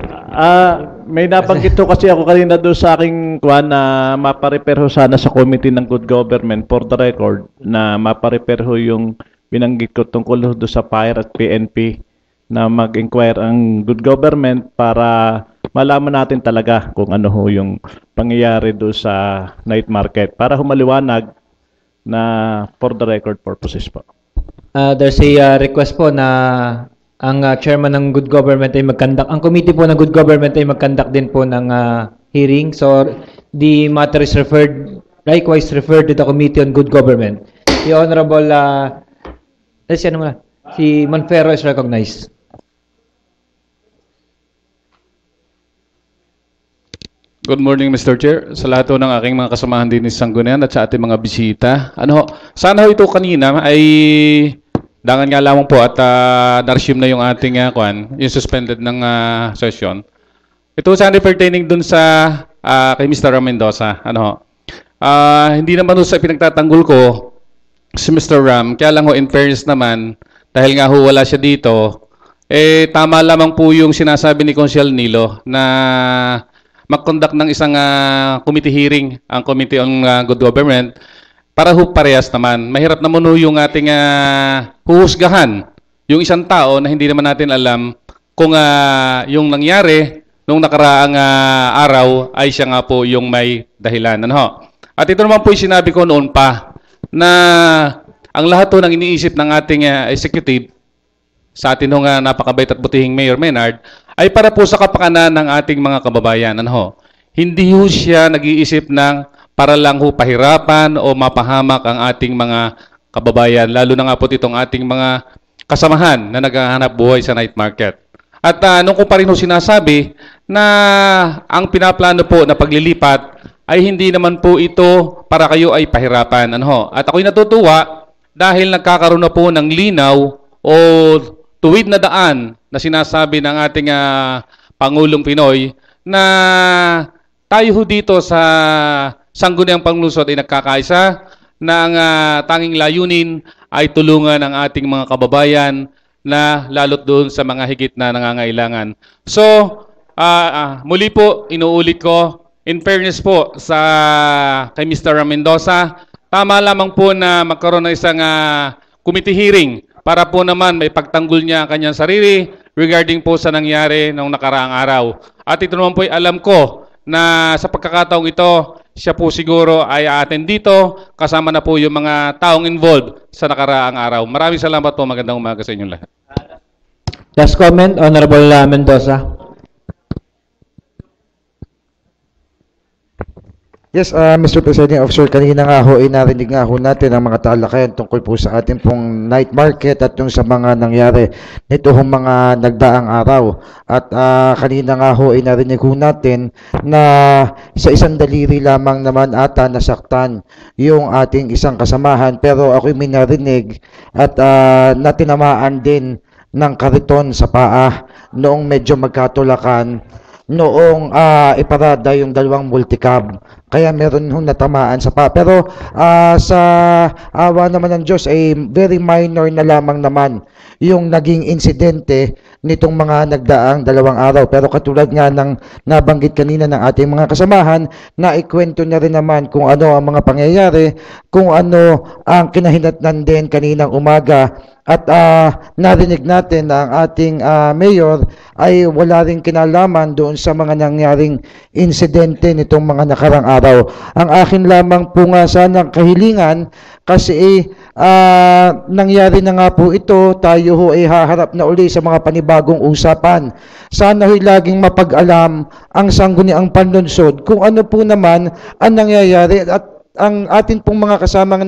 may nabanggit ko kasi ako kanina doon sa aking kuwan na maparepair ho sana sa Committee ng Good Government for the record na maparepair ho yung binanggit ko tungkol doon sa fire at PNP na mag-inquire ang Good Government para malaman natin talaga kung ano ho yung pangyayari doon sa night market para humaliwanag na for the record purposes po. There's a request po na ang chairman ng Good Government ay mag-conduct, ang committee po ng Good Government ay mag-conduct din po ng hearing. So the matter is likewise referred to the Committee on Good Government. The Honorable si Monfero is recognized. Good morning, Mr. Chair. Sa lahat ng aking mga kasamahan din sa Sanggunian at sa ating mga bisita. Sana ito kanina ay dangan nga lamang po at na-resume na yung ating yung suspended ng session. Ito sana pertaining dun sa kay Mr. Ram Mendoza. Hindi naman sa pinagtatanggol ko si Mr. Ram, kaya lang in fairness naman, dahil nga wala siya dito, tama lamang po yung sinasabi ni Consiel Nilo na mag-conduct ng isang committee hearing, ang Committee on Good Government, para parehas naman. Mahirap naman yung ating huhusgahan yung isang tao na hindi naman natin alam kung yung nangyari nung nakaraang araw ay siya nga po yung may dahilan. At ito naman po yung sinabi ko noon pa na ang lahat po ng iniisip ng ating executive sa atin nga napakabait at butihing Mayor Menard ay para po sa kapakanan ng ating mga kababayan. Hindi siya nag-iisip ng para lang pahirapan o mapahamak ang ating mga kababayan, lalo na nga po itong ating mga kasamahan na naghahanap buhay sa night market. At nung ko pa rin sinasabi na ang pinaplano po na paglilipat ay hindi naman po ito para kayo ay pahirapan. At ako'y natutuwa dahil nagkakaroon na po ng linaw o tuwid na daan na sinasabi ng ating Pangulong Pinoy na tayo dito sa Sangguniang Panlungsod ay nagkakaisa na ang tanging layunin ay tulungan ang ating mga kababayan na lalot doon sa mga higit na nangangailangan. So, muli po, inuulit ko, in fairness po sa kay Mr. Ram Mendoza, tama lamang po na magkaroon ng isang committee hearing para po naman may pagtanggol niya ang kanyang sarili regarding po sa nangyari nung nakaraang araw. At ito naman po ay alam ko na sa pagkakataong ito, siya po siguro ay attend dito, kasama na po yung mga taong involved sa nakaraang araw. Maraming salamat po, magandang umaga sa inyong lahat. Last comment, Honorable Mendoza. Yes, Mr. Presiding Officer, kanina nga narinig nga natin ang mga talakayan tungkol po sa ating pong night market at yung sa mga nangyari nito mga nagdaang araw. At kanina nga narinig natin na sa isang daliri lamang naman ata nasaktan yung ating isang kasamahan, pero ako'y may narinig at natinamaan din ng kariton sa paa noong medyo magkatulakan noong iparada yung dalawang multicab. Kaya meron natamaan sa paa. Pero sa awa naman ng Diyos ay very minor na lamang naman yung naging insidente nitong mga nagdaang dalawang araw. Pero katulad nga ng nabanggit kanina ng ating mga kasamahan, na ikwento na rin naman kung ano ang mga pangyayari, kung ano ang kinahinatnan din kaninang umaga. At narinig natin na ang ating mayor ay wala rin kinalaman doon sa mga nangyaring insidente nitong mga nakarang araw. Ang akin lamang po nga sanang kahilingan kasi nangyari na nga po ito, tayo ay haharap na uli sa mga panibagong usapan. Sana laging mapag-alam ang Sangguniang Panlungsod kung ano po naman ang nangyayari at ang atin pong mga kasamang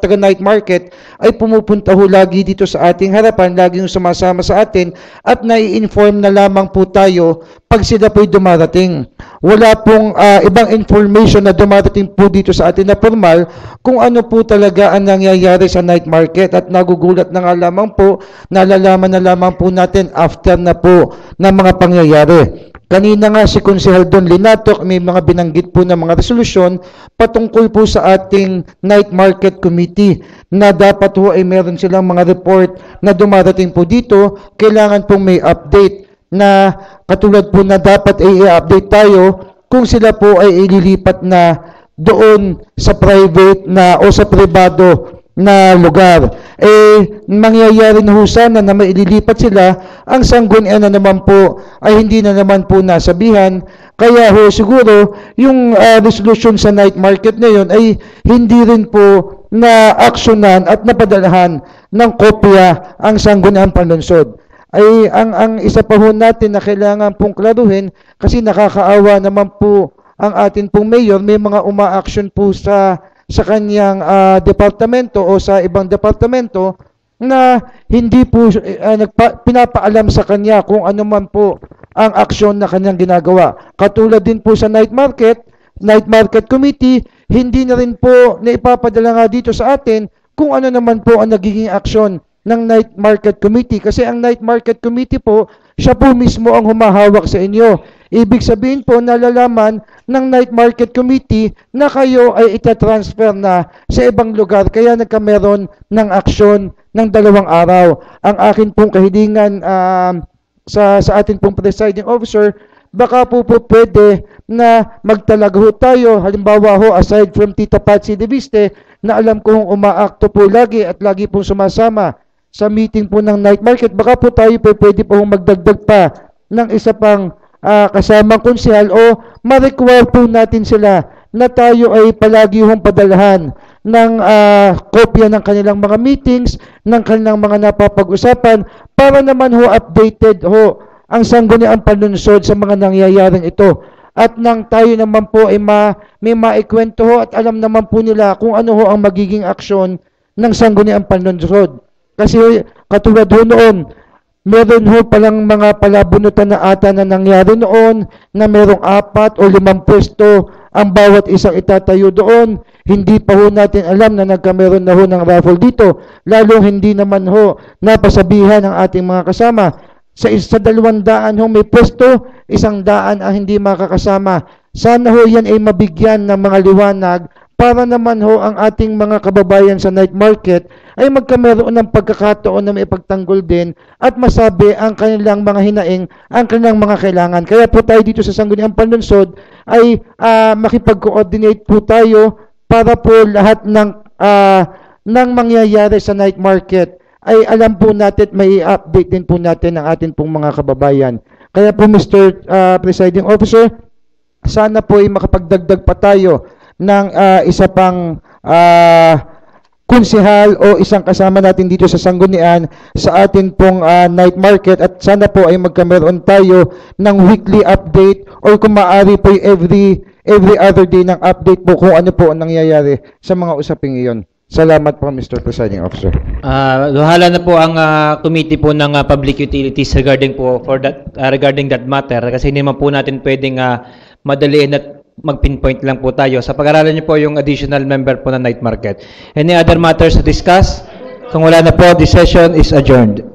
taga-night market ay pumupunta lagi dito sa ating harapan, laging sumasama sa atin at nai-inform na lamang po tayo pag sila po'y dumarating. Wala pong ibang information na dumarating po dito sa atin na formal kung ano po talaga ang nangyayari sa night market at nagugulat na nga lamang po, nalalaman na lamang po natin after na po ng mga pangyayari. Kanina nga si Konsehal Don Linatok may mga binanggit po ng mga resolusyon patungkol po sa ating Night Market Committee na dapat ay meron silang mga report na dumarating po dito. Kailangan pong may update na katulad po na dapat ay i-update tayo kung sila po ay ililipat na doon sa private na o sa privado na lugar. Mangyayari na ho sana na maililipat sila, ang sanggunian na naman po ay hindi na naman po nasabihan. Kaya ho siguro yung resolution sa night market na yun ay hindi rin po na aksyonan at napadalahan ng kopya ang sangguniang panlunsod. Ang isa pa ho natin na kailangan pong klaruhin, kasi nakakaawa naman po ang atin pong mayor, may mga uma-action po sa kanyang departamento o sa ibang departamento na hindi po pinapaalam sa kanya kung ano man po ang aksyon na kanyang ginagawa. Katulad din po sa night market committee, hindi na rin po naipapadala nga dito sa atin kung ano naman po ang nagiging aksyon ng night market committee. Kasi ang night market committee po, siya po mismo ang humahawak sa inyo. Ibig sabihin po, nalalaman ng night market committee na kayo ay itatransfer na sa ibang lugar. Kaya nagkameron ng aksyon ng 2 araw. Ang akin pong kahilingan sa atin pong presiding officer, baka po pwede na magtalag ho tayo, halimbawa ho, aside from Tita Patsy De Viste, na alam kong umaakto po lagi at lagi pong sumasama sa meeting po ng night market, baka po tayo pwede po magdagdag pa ng isa pang kasamang konsehal o ma-require po natin sila na tayo ay palagi hong padalahan ng kopya ng kanilang mga meetings, ng kanilang mga napapag-usapan, para naman ho updated ho ang sangguniang panunsod sa mga nangyayaring ito. At nang tayo naman po ay may maikwento ho at alam naman po nila kung ano ho ang magiging aksyon ng sangguniang panunsod. Kasi katulad ho noon, meron ho palang mga palabunutan na ata na nangyari noon na merong 4 o 5 pwesto ang bawat isang itatayo doon. Hindi pa ho natin alam na nagkameron na ho ng raffle dito. Lalong hindi naman ho napasabihan ng ating mga kasama. Sa 200 ho may pwesto, 100 ang hindi makakasama. Sana ho yan ay mabigyan ng mga liwanag para naman ho ang ating mga kababayan sa night market ay magkameron ng pagkakataon na may ipagtanggol din at masabi ang kanilang mga hinaing, ang kanilang mga kailangan. Kaya po tayo dito sa Sangguniang Panlunsod ay makipag-coordinate po tayo para po lahat ng mangyayari sa night market ay alam po natin, may update din po natin ang ating pong mga kababayan. Kaya po Mr. Presiding Officer, sana po ay makapagdagdag pa tayo ng isa pang konsehal o isang kasama natin dito sa Sanggunian sa atin pong night market, at sana po ay magkameron tayo ng weekly update or kung maaari po every other day ng update po kung ano po ang nangyayari sa mga usaping iyon. Salamat po Mr. Presiding Officer. Luhala na po ang committee po ng Public Utilities regarding that matter, kasi hindi naman po natin pwedeng madaliin at mag-pinpoint lang po tayo. Sa pag-aralan niyo po yung additional member po ng night market. Any other matters to discuss? Kung wala na po, this session is adjourned.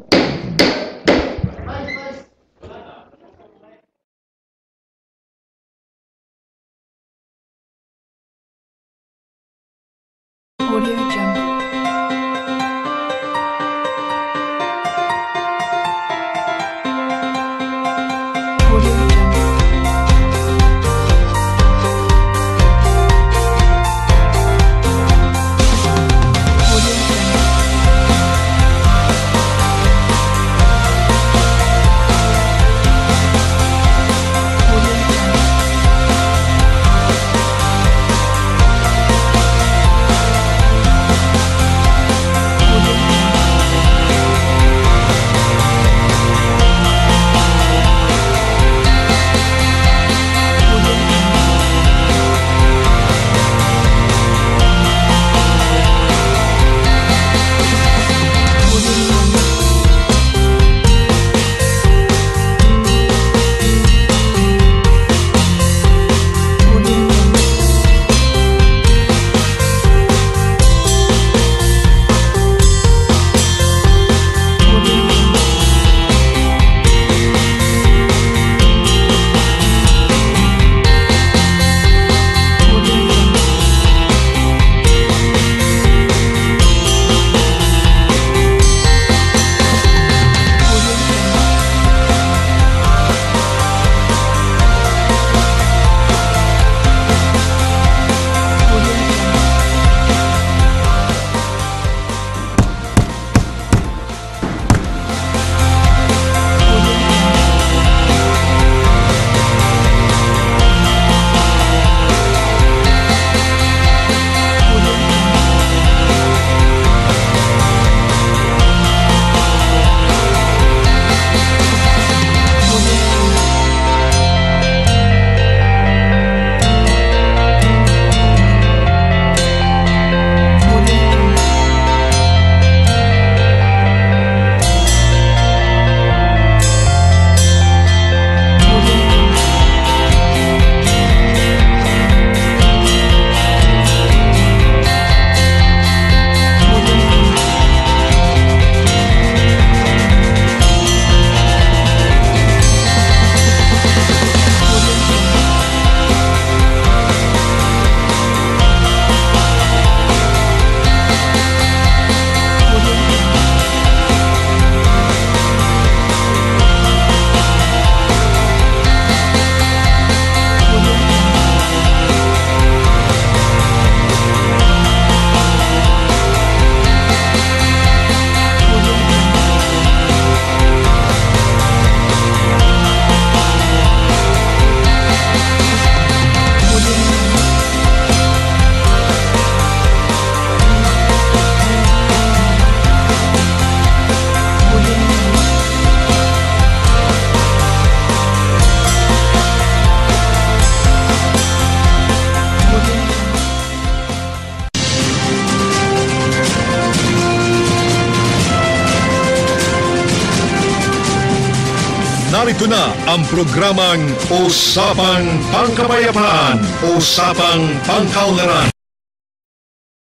Narito na ang programang Usapang Pangkapayapaan, Usapang Pangkaunlaran.